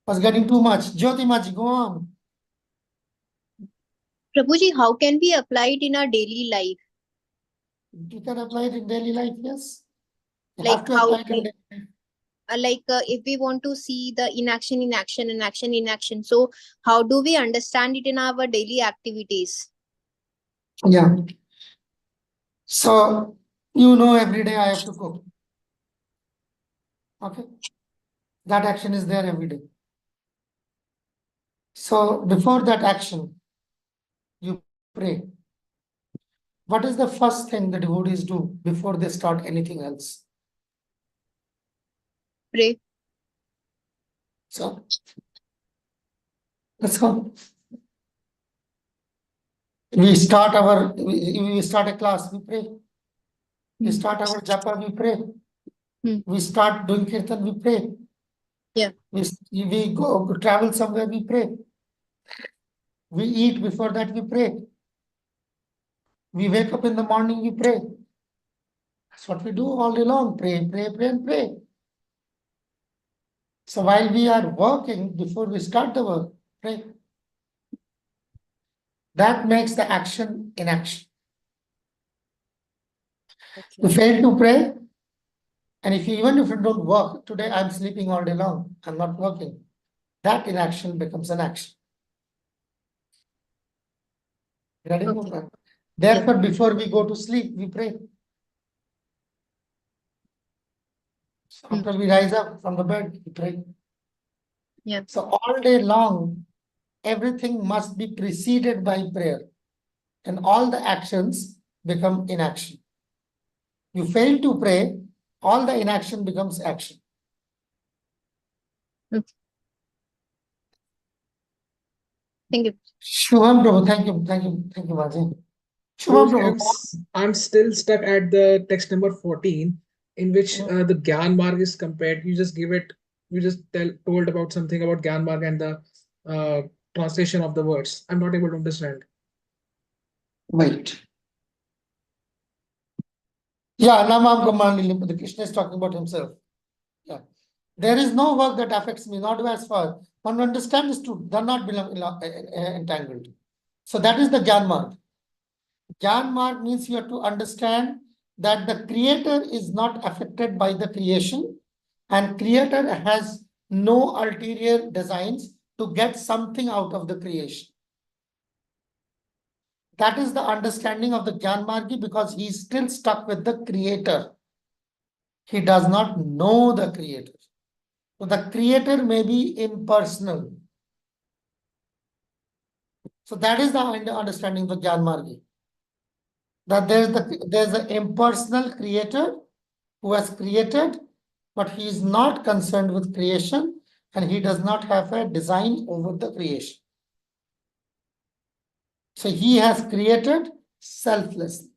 Was getting too much. Jyoti Maji, go on. Prabhuji, how can we apply it in our daily life? You can apply it in daily life, yes. You Like have to how, apply it in daily life. if we want to see the inaction in action and action in action, so how do we understand it in our daily activities? Yeah. So, every day I have to cook. Okay. That action is there every day. So, before that action, you pray. What is the first thing the devotees do before they start anything else? Pray. So, let's go. We start a class, we pray. We start our japa, we pray. We start doing kirtan, we pray. Yeah. We go travel somewhere, we pray. We eat, before that we pray. We wake up in the morning, we pray. That's what we do all day long. Pray, pray, pray, and pray. So while we are working, before we start the work, pray. That makes the action inaction. You fail to pray, and even if you don't work, today I'm sleeping all day long, I'm not working. That inaction becomes an action. Ready? Okay. Therefore, before we go to sleep, we pray. So after we rise up from the bed, we pray. Yeah. So all day long, everything must be preceded by prayer, and all the actions become inaction. You fail to pray, all the inaction becomes action. Thank you. Shubham Prabhu, thank you, Maji. Shubham Prabhu. I'm still stuck at the text number 14, in which the Gyan Marg is compared. You just told about something about Gyan Marg and the translation of the words. I'm not able to understand. Wait. Yeah, Namam Kamali, the Krishna is talking about himself. Yeah. There is no work that affects me, not as far. One understands to does not belong entangled. So that is the Gyan Marg. Gyan Marg means you have to understand that the creator is not affected by the creation, and creator has no ulterior designs to get something out of the creation. That is the understanding of the Gyan Margi, because he is still stuck with the creator. He does not know the creator. So the creator may be impersonal. So that is the understanding of the Gyan Margi. That there's an impersonal creator who has created, but he is not concerned with creation, and he does not have a design over the creation. So he has created selflessly.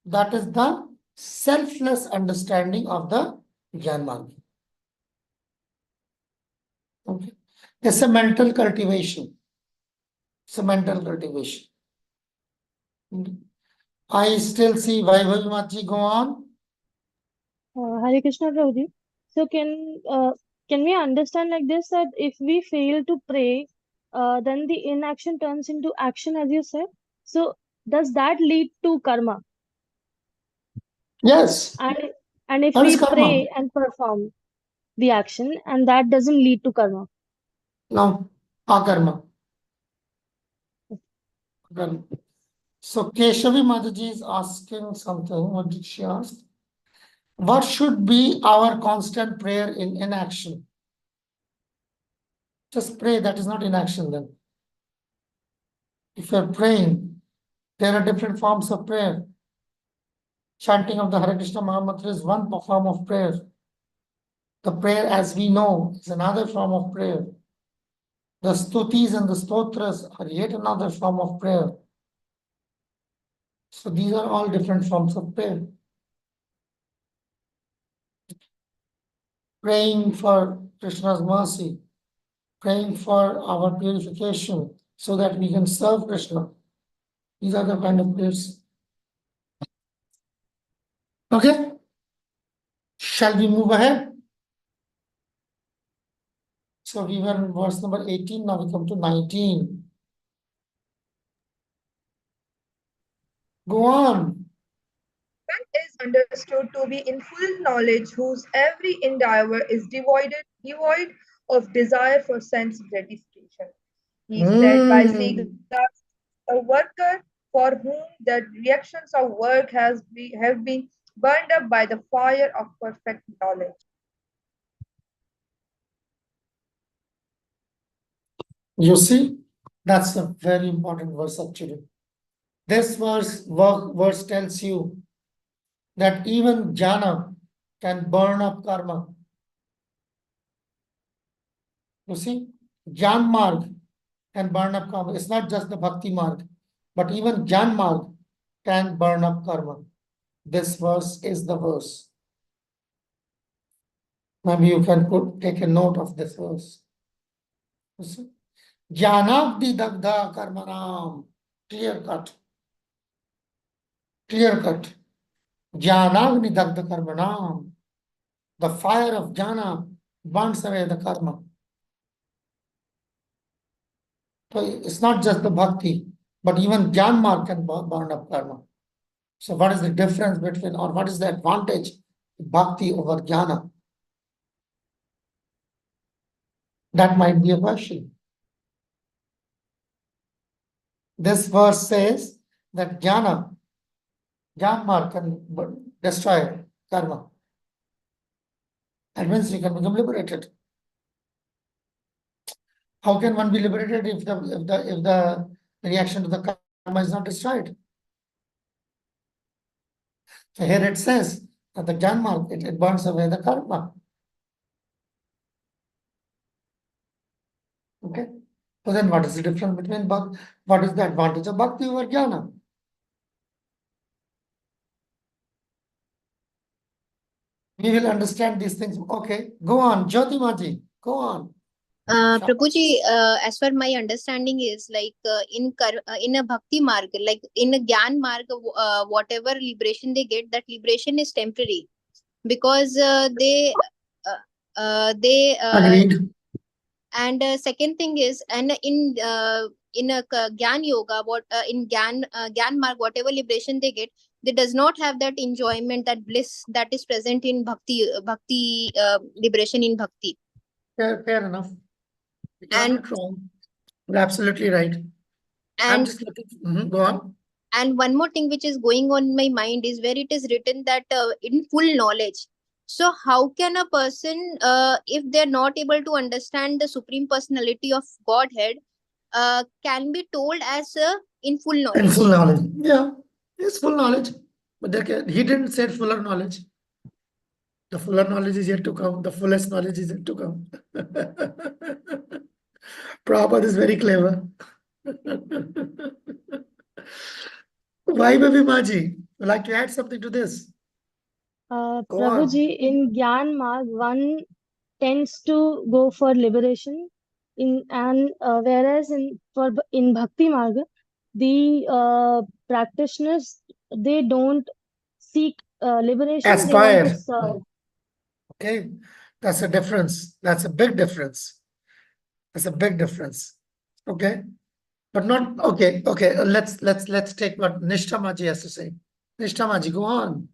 That is the selfless understanding of the Gyan Margi. Okay. It's a mental cultivation. It's a mental cultivation. I still see Vaibhav Machi go on. Hare Krishna Prabhuji. So can we understand like this, that if we fail to pray, then the inaction turns into action, as you said. So does that lead to karma? Yes, And if that is we karma. pray and perform the action, and that doesn't lead to karma. No, akarma. Karma. So Keshavi Mataji is asking something. What did she ask? What should be our constant prayer in inaction? Just pray, that is not inaction then. If you're praying, there are different forms of prayer. Chanting of the Hare Krishna Maha Mantra is one form of prayer. The prayer, as we know, is another form of prayer. The stutis and the stotras are yet another form of prayer. So these are all different forms of prayer. Praying for Krishna's mercy, praying for our purification so that we can serve Krishna. These are the kind of prayers. Okay? Shall we move ahead? So we were in verse number 18, now we come to 19. Go on. One is understood to be in full knowledge, whose every endeavor is devoid of desire for sense gratification. He said by Srigas, a worker for whom the reactions of work have been burned up by the fire of perfect knowledge. You see, that's a very important verse actually. This verse tells you that even jhana can burn up karma. You see, Jnan Marg can burn up karma. It's not just the Bhakti Marg, but even Jnan Marg can burn up karma. This verse is the verse. Maybe you can take a note of this verse. You see? Jnanagni dagdha karmanam. Clear cut. Clear cut. Jnanagni dagdha karmanam. The fire of jhana burns away the karma. So it's not just the bhakti, but even Jnan Marg can burn up karma. So what is the difference between, or what is the advantage of bhakti over jnana? That might be a question. This verse says that Jnan Marg can destroy karma. That means you can become liberated. How can one be liberated if the reaction to the karma is not destroyed? So here it says that the Jnan Marg, it burns away the karma. Okay. So then what is the difference between bhakti? What is the advantage of bhakti over jnana? We will understand these things. Okay, go on, Jyoti Maji, go on. Prabhuji, as per my understanding is like in a bhakti marg, like in a gyan marg, whatever liberation they get, that liberation is temporary because they Agreed. and second thing is, and in a gyan yoga, what in gyan marg, whatever liberation they get, they does not have that enjoyment, that bliss that is present in bhakti liberation in bhakti. Fair enough. You're not wrong. You're absolutely right. I'm And just looking. Go on. and one more thing which is going on in my mind is where it is written that in full knowledge. So how can a person, if they're not able to understand the supreme personality of Godhead, can be told as in full In knowledge? full knowledge. Yeah, it's full knowledge. But he didn't say fuller knowledge. The fuller knowledge is yet to come. The fullest knowledge is yet to come. Prabhupada is very clever. Why, Baby Maji? Would like to add something to this? Go Prabhuji, in Gyan Marg, one tends to go for liberation, whereas in Bhakti Marg, the practitioners, they don't seek liberation; they want to Aspire. serve. Okay, that's a difference. That's a big difference. That's a big difference. Okay, but not okay. Okay, let's take what Nishtamaji has to say. Nishtamaji, go on.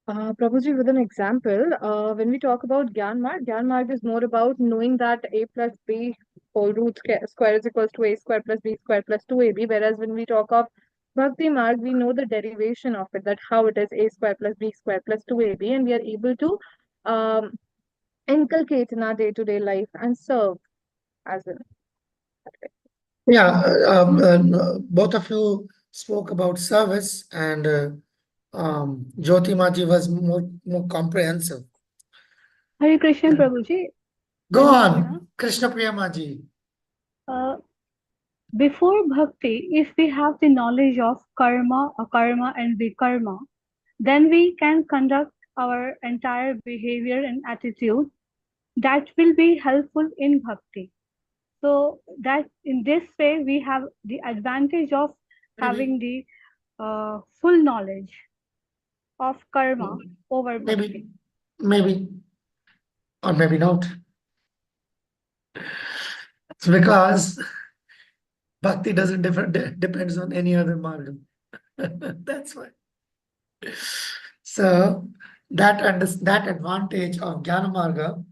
Prabhuji, with an example, when we talk about Gyan Marg is more about knowing that a plus b whole root square is equals to a square plus b square plus 2ab. Whereas when we talk of Bhakti Marg, we know the derivation of it, that how it is a square plus b square plus 2ab, and we are able to um, inculcate in our day-to-day life and serve as well. Yeah, both of you spoke about service, and Jyoti Maji was more comprehensive. Hare Krishna, Yeah. Prabhuji. Go Nandit on, Pranam. Krishna Priya Maji. Uh, Before bhakti, if we have the knowledge of karma, akarma, and vikarma, then we can conduct our entire behavior and attitude that will be helpful in bhakti. So that in this way we have the advantage of having the full knowledge of karma over bhakti. Maybe, or maybe not. It's because bhakti doesn't depends on any other marga. That's why. So that advantage of Jnana Marga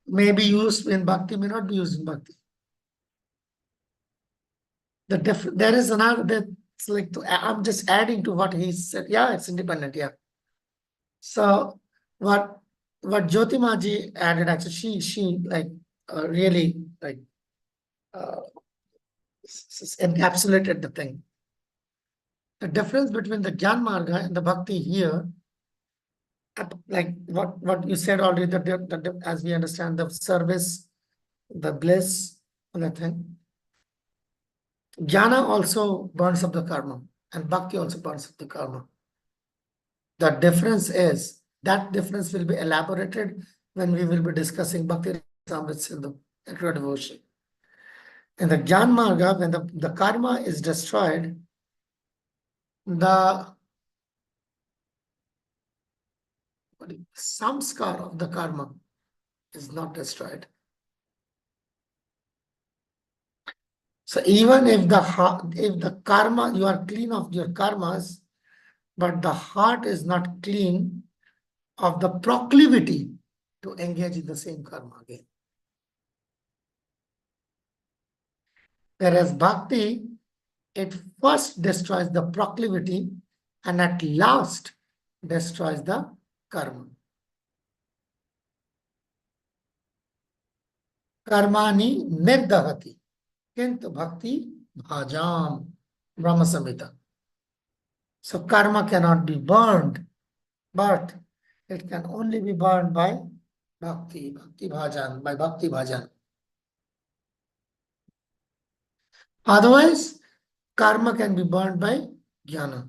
may be used in bhakti, may not be used in bhakti. There is another that's like I'm just adding to what he said. Yeah, it's independent. Yeah. So what Jyoti Maji added, actually, she like really like encapsulated the thing. The difference between the Gyan Marga and the Bhakti here, like what you said already, that as we understand the service, the bliss, and the thing. Jnana also burns up the karma, and Bhakti also burns up the karma. The difference is, that difference will be elaborated when we will be discussing Bhakti Rasamrit Sindhu, Acro devotion. In the Gyan Marga, when the karma is destroyed, the samskar of the karma is not destroyed. So even if the karma, you are clean of your karmas, but the heart is not clean of the proclivity to engage in the same karma again. Whereas bhakti, it first destroys the proclivity and at last destroys the karma. Karmani nirdahati, kintu bhakti bhajam, Brahma Samhita. So karma cannot be burned, but it can only be burned by bhakti bhajan, by bhakti bhajan. Otherwise, karma can be burned by jnana.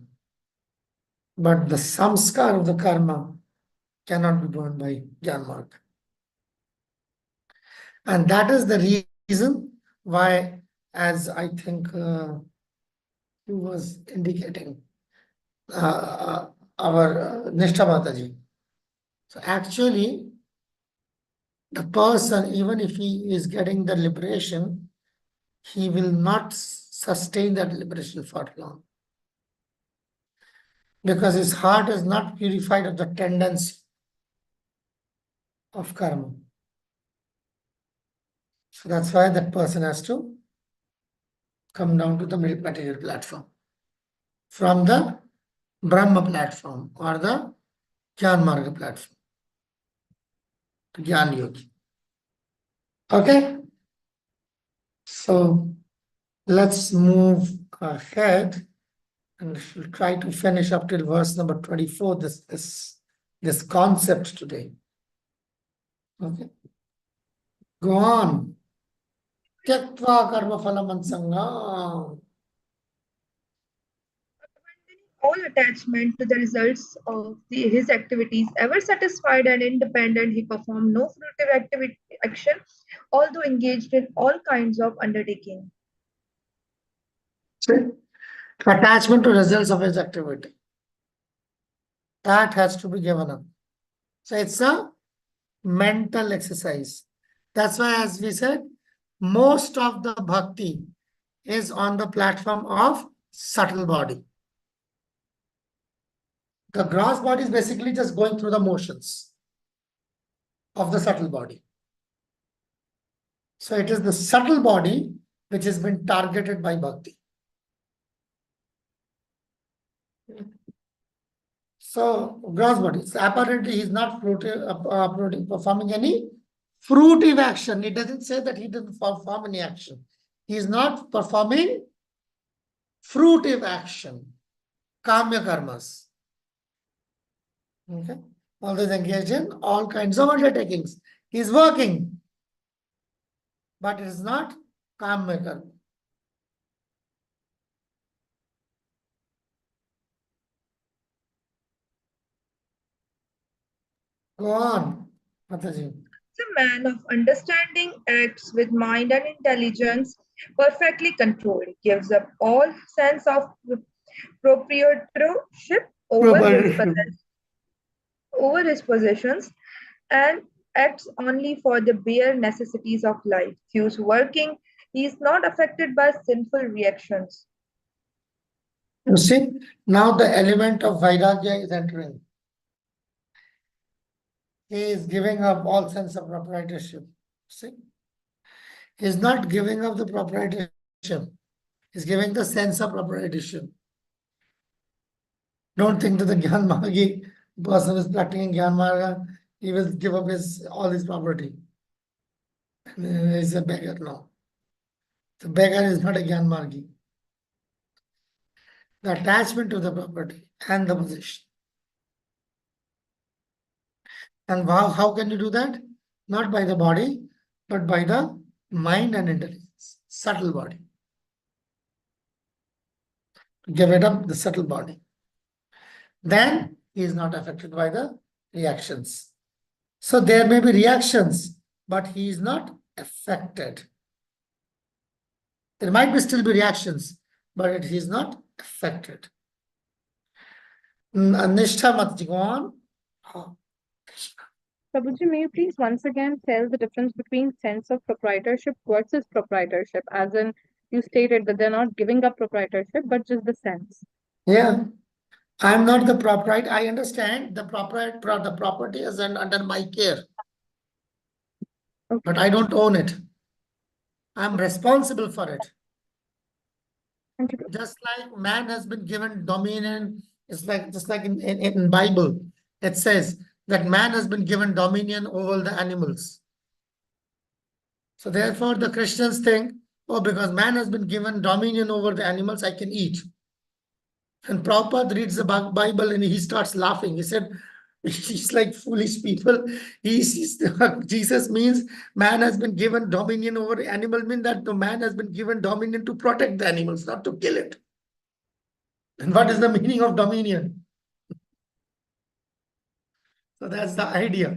But the samskar of the karma cannot be burned by jnana marga. And that is the reason why, as I think he was indicating, our Nishtha Mataji. So actually, the person, even if he is getting the liberation, he will not sustain that liberation for long. Because his heart is not purified of the tendency of karma. So that's why that person has to come down to the material platform. From the Brahma platform or the Jnana Marga platform. Jnana Yogi. Okay? So let's move ahead and we'll try to finish up till verse number 24, this concept today. Okay? Go on. Tyaktva karma phalam ansangam. All attachment to the results of his activities, ever satisfied and independent, he performed no fruitive action, although engaged in all kinds of undertaking. See? Attachment to results of his activity. That has to be given up. So it's a mental exercise. That's why, as we said, most of the bhakti is on the platform of subtle body. The gross body is basically just going through the motions of the subtle body. So it is the subtle body which has been targeted by bhakti. So gross body. So apparently he is not performing any fruitive action. It doesn't say that he didn't perform any action. He is not performing fruitive action, kamya karmas. Okay. Always engaged in all kinds of undertakings. He is working, but it is not kamya karma. Go on, Mataji. The man of understanding acts with mind and intelligence perfectly controlled, gives up all sense of proprietorship over his possessions and acts only for the bare necessities of life. Thus working, he is not affected by sinful reactions. You see, now the element of Vairagya is entering. He is giving up all sense of proprietorship. See? He is not giving up the proprietorship. He is giving the sense of proprietorship. Don't think that the Gyan Magi person is practicing Gyan Marga, he will give up all his property. He is a beggar now. The beggar is not a Gyan Margi. The attachment to the property and the possession. And how can you do that? Not by the body, but by the mind and intelligence, subtle body. Give it up the subtle body. Then he is not affected by the reactions. So there may be reactions, but he is not affected. There might be still be reactions, but he is not affected. Nishtha Mataji, go on. Prabhuji, may you please once again tell the difference between sense of proprietorship versus proprietorship, as in you stated that they're not giving up proprietorship, but just the sense. Yeah, I'm not the proprietor. I understand the property is under my care, but I don't own it. I'm responsible for it. Just like man has been given dominion, it's like just like in Bible, it says that man has been given dominion over the animals. So therefore the Christians think, oh, because man has been given dominion over the animals, I can eat. And Prabhupada reads the Bible and he starts laughing. He said, he's like foolish people. Jesus means man has been given dominion over the animal, means that the man has been given dominion to protect the animals, not to kill it. And what is the meaning of dominion? So that's the idea.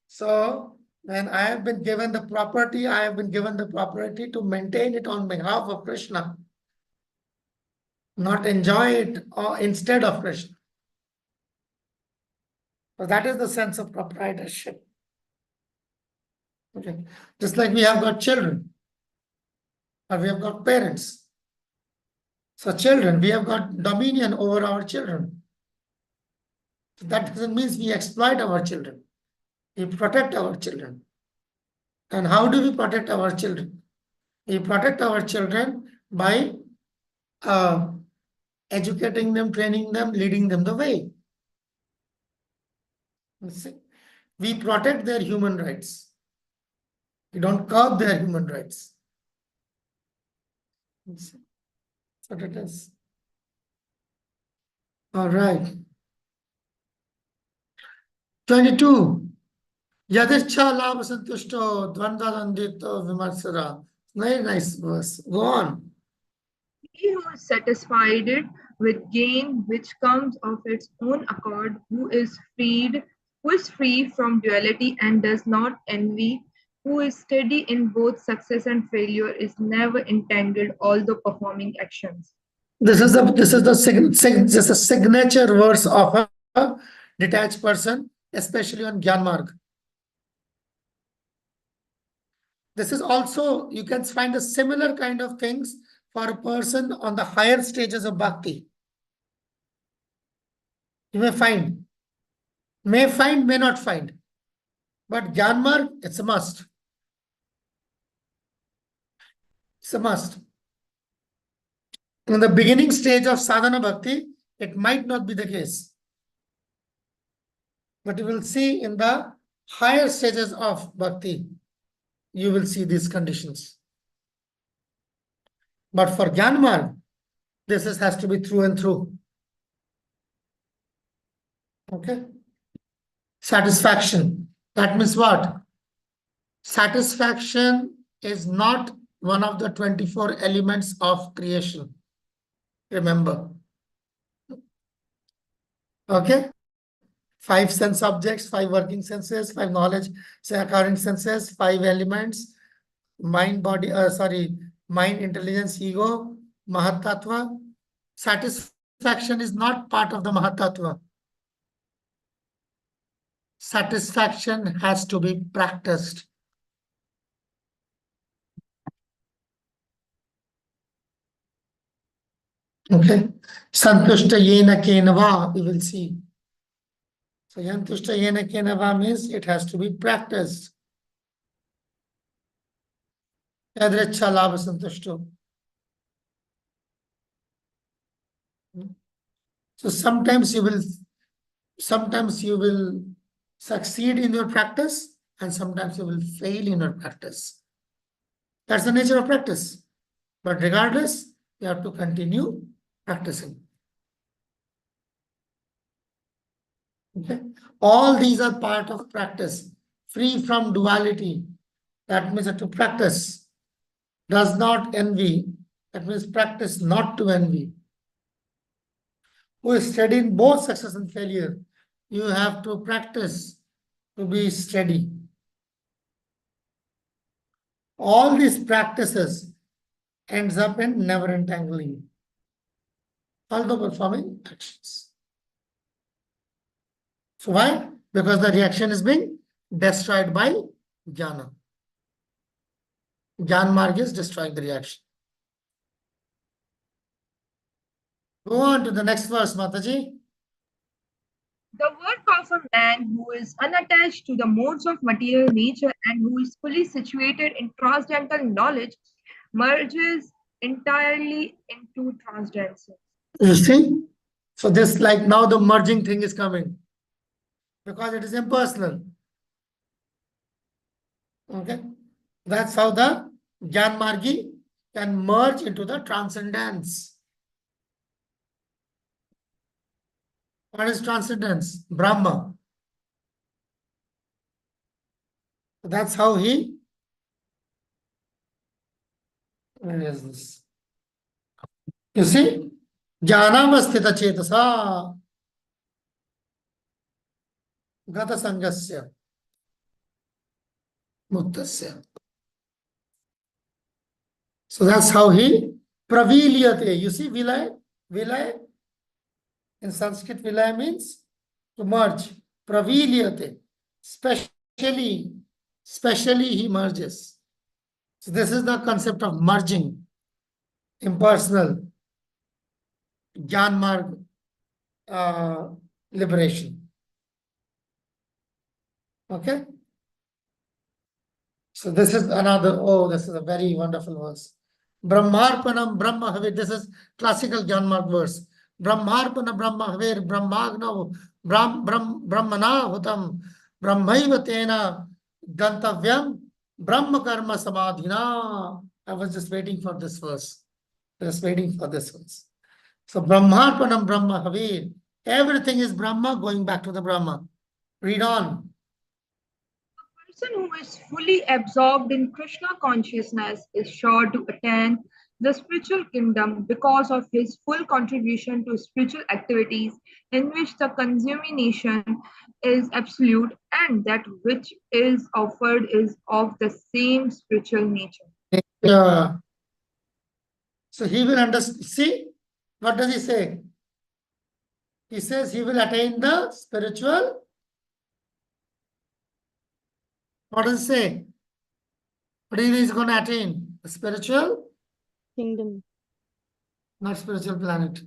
So when I have been given the property, I have been given the property to maintain it on behalf of Krishna, not enjoy it instead of Krishna. So that is the sense of proprietorship. Okay. Just like we have got children, or we have got parents. So children, we have got dominion over our children. That doesn't mean we exploit our children. We protect our children. And how do we protect our children? We protect our children by educating them, training them, leading them the way. We protect their human rights. We don't curb their human rights. That's what it is. All right. 22. Yadischa labha santushto dvandadandito vimarsara. Very nice verse. Go on. He who is satisfied with gain which comes of its own accord, who is free from duality and does not envy, who is steady in both success and failure, is never entangled, although performing actions. This is the signature verse of a detached person, especially on Gyan Marg. This is also, you can find a similar kind of things for a person on the higher stages of bhakti. You may find, may not find. But Gyanmarg, it's a must. It's a must. In the beginning stage of sadhana bhakti, it might not be the case. But you will see in the higher stages of bhakti, you will see these conditions. But for Gyanmarg, has to be through and through. Okay? Satisfaction. That means what? Satisfaction is not one of the 24 elements of creation. Remember. Okay? 5 sense objects, 5 working senses, 5 knowledge occurring senses, 5 elements, mind, body, mind, intelligence, ego, Mahatattva. Satisfaction is not part of the Mahatattva. Satisfaction has to be practiced. Okay. Santushta yena kenava, we will see. So yantushta yena kenava means it has to be practiced. Yadricha labha santushto. So sometimes you will succeed in your practice and sometimes you will fail in your practice. That's the nature of practice. But regardless, you have to continue practicing. Okay. All these are part of practice, free from duality. That means that to practice does not envy. That means practice not to envy. Who is steady in both success and failure? You have to practice to be steady. All these practices ends up in never entangling, although performing actions. So why? Because the reaction is being destroyed by jnana. Jnana marg is destroying the reaction. Go on to the next verse, Mataji. The work of a man who is unattached to the modes of material nature and who is fully situated in transcendental knowledge merges entirely into transcendence. You see? So this, like, now the merging thing is coming because it is impersonal. Okay? That's how the Jnana Margi can merge into the transcendence. What is transcendence? Brahma. That's how he. Where is this? You see? Jnanamastita chetasa gata sangasya muktasya. So that's how he pravilyate. You see, vilay? Vilay in Sanskrit, vilay means to merge. Pravilyate. Specially he merges. So this is the concept of merging. Impersonal. Jnana Marg liberation. Okay? So this is another, this is a very wonderful verse. Brahmarpanam Brahma Havir. This is classical Jnana Marg verse. Brahmarpana Brahma Havir Brahmagna Brahmana Hutam Brahmaiva Tena Gantavyam Brahma Karma Samadhina. I was just waiting for this verse. Just waiting for this verse. So Brahmarpanam Brahma Havir. Everything is Brahma, going back to the Brahma. Read on. A person who is fully absorbed in Krishna consciousness is sure to attain the spiritual kingdom because of his full contribution to spiritual activities in which the consummation is absolute and that which is offered is of the same spiritual nature. Yeah. So he will understand. See, what does he say? He says he will attain the spiritual. What does he say? What he is going to attain? The spiritual, Kingdom. not spiritual planet.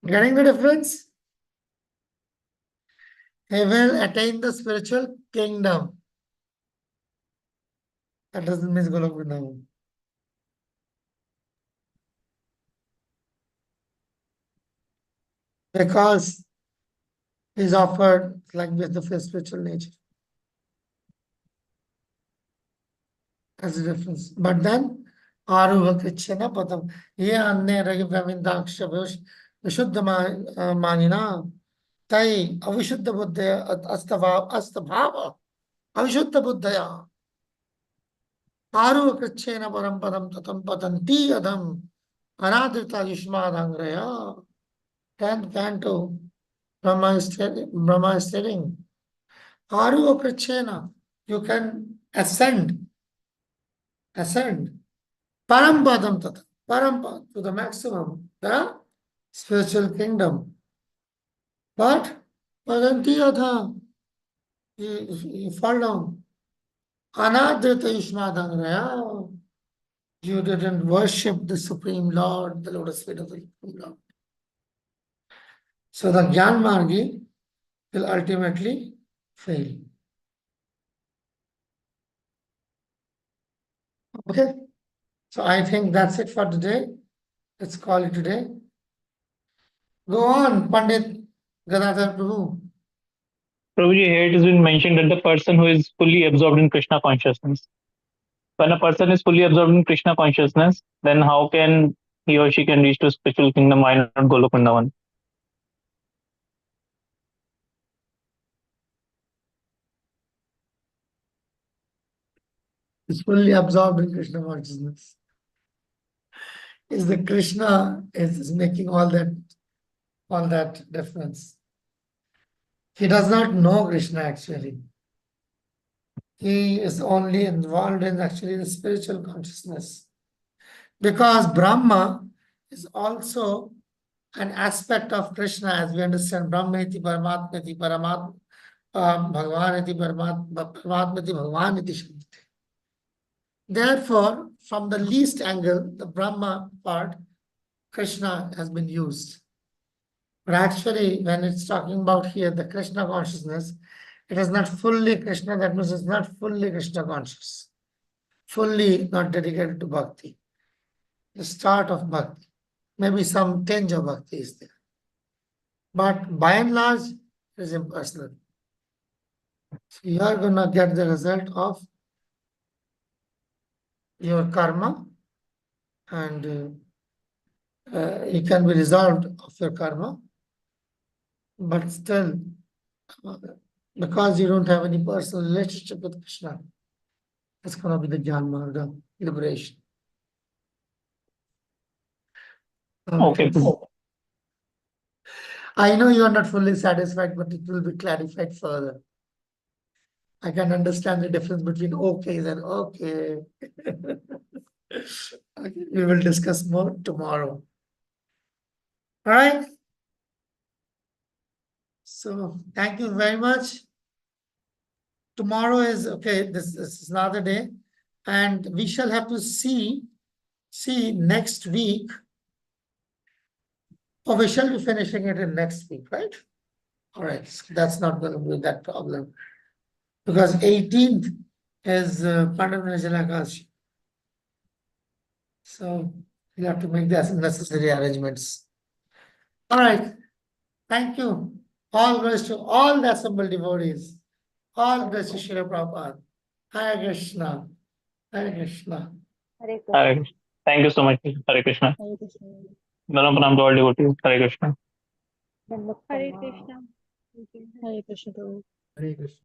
Getting the difference? He will attain the spiritual kingdom. That doesn't mean Golok Vrindavan. Because he's offered like with the spiritual nature. That's the difference. But then, Aruva Krichana Patam, ye anne ragi Brahmindaksha Vishuddha Manina, Tai Avishuddha Buddhaya Astabhava, Avishuddha Buddhaya, Aruva Krichena Param Padam Tatam Patanti Adam, Anadrita Yushmadangraya, 10th canto, Brahma is telling, Aruva Krichena, you can ascend. Parampadam tata, Parampa to the maximum, the spiritual kingdom. But Padanti Adha, you fall down. Anadrita Yushmadangraya, you didn't worship the Supreme Lord, the lotus feet of the Supreme Lord. So the Gyan Margi will ultimately fail. Okay, so I think that's it for today. Let's call it today. Go on, Pandit Gadadhar Prabhu. Prabhuji, here it has been mentioned that the person who is fully absorbed in Krishna consciousness. When a person is fully absorbed in Krishna consciousness, then how can he or she can reach to spiritual kingdom? Why not Golok Vrindavan? Is fully absorbed in Krishna consciousness. Is the Krishna is making all that difference. He does not know Krishna actually. He is only involved in actually the spiritual consciousness. Because Brahma is also an aspect of Krishna, as we understand Brahmeti Paramatmeti Paramat Bhagavaneti Paramatmeti Bhagavaneti Shabdate. Therefore, from the least angle, the Brahma part, Krishna has been used. But actually, when it's talking about here, the Krishna consciousness, it is not fully Krishna, that means it's not fully Krishna conscious. Fully not dedicated to bhakti. The start of bhakti. Maybe some tinge of bhakti is there. But by and large, it is impersonal. So you are going to get the result of your karma, and it can be resolved of your karma, but still, because you don't have any personal relationship with Krishna, it's going to be the Jnana Marga, liberation. Okay. I know you are not fully satisfied, but it will be clarified further. I can understand the difference between okays and okay. Okay, we will discuss more tomorrow. All right. So thank you very much. Tomorrow is okay. This is another day, and we shall have to see next week. Or we shall be finishing it in next week, right? All right. So that's not going to be that problem, because 18th is Pandava Nirjala. So you have to make the necessary arrangements. All right. Thank you. All glories to all the assembled devotees. All glories to Srila Prabhupada. Hare Krishna. Hare Krishna. Hare Hare Krishna. Krishna. Thank you so much. Hare Krishna. Hare Krishna. Pranam to all devotees. Hare Krishna. Dandavat Hare pranam. Krishna. Thank you. Hare Krishna. Prabhu. Hare Krishna.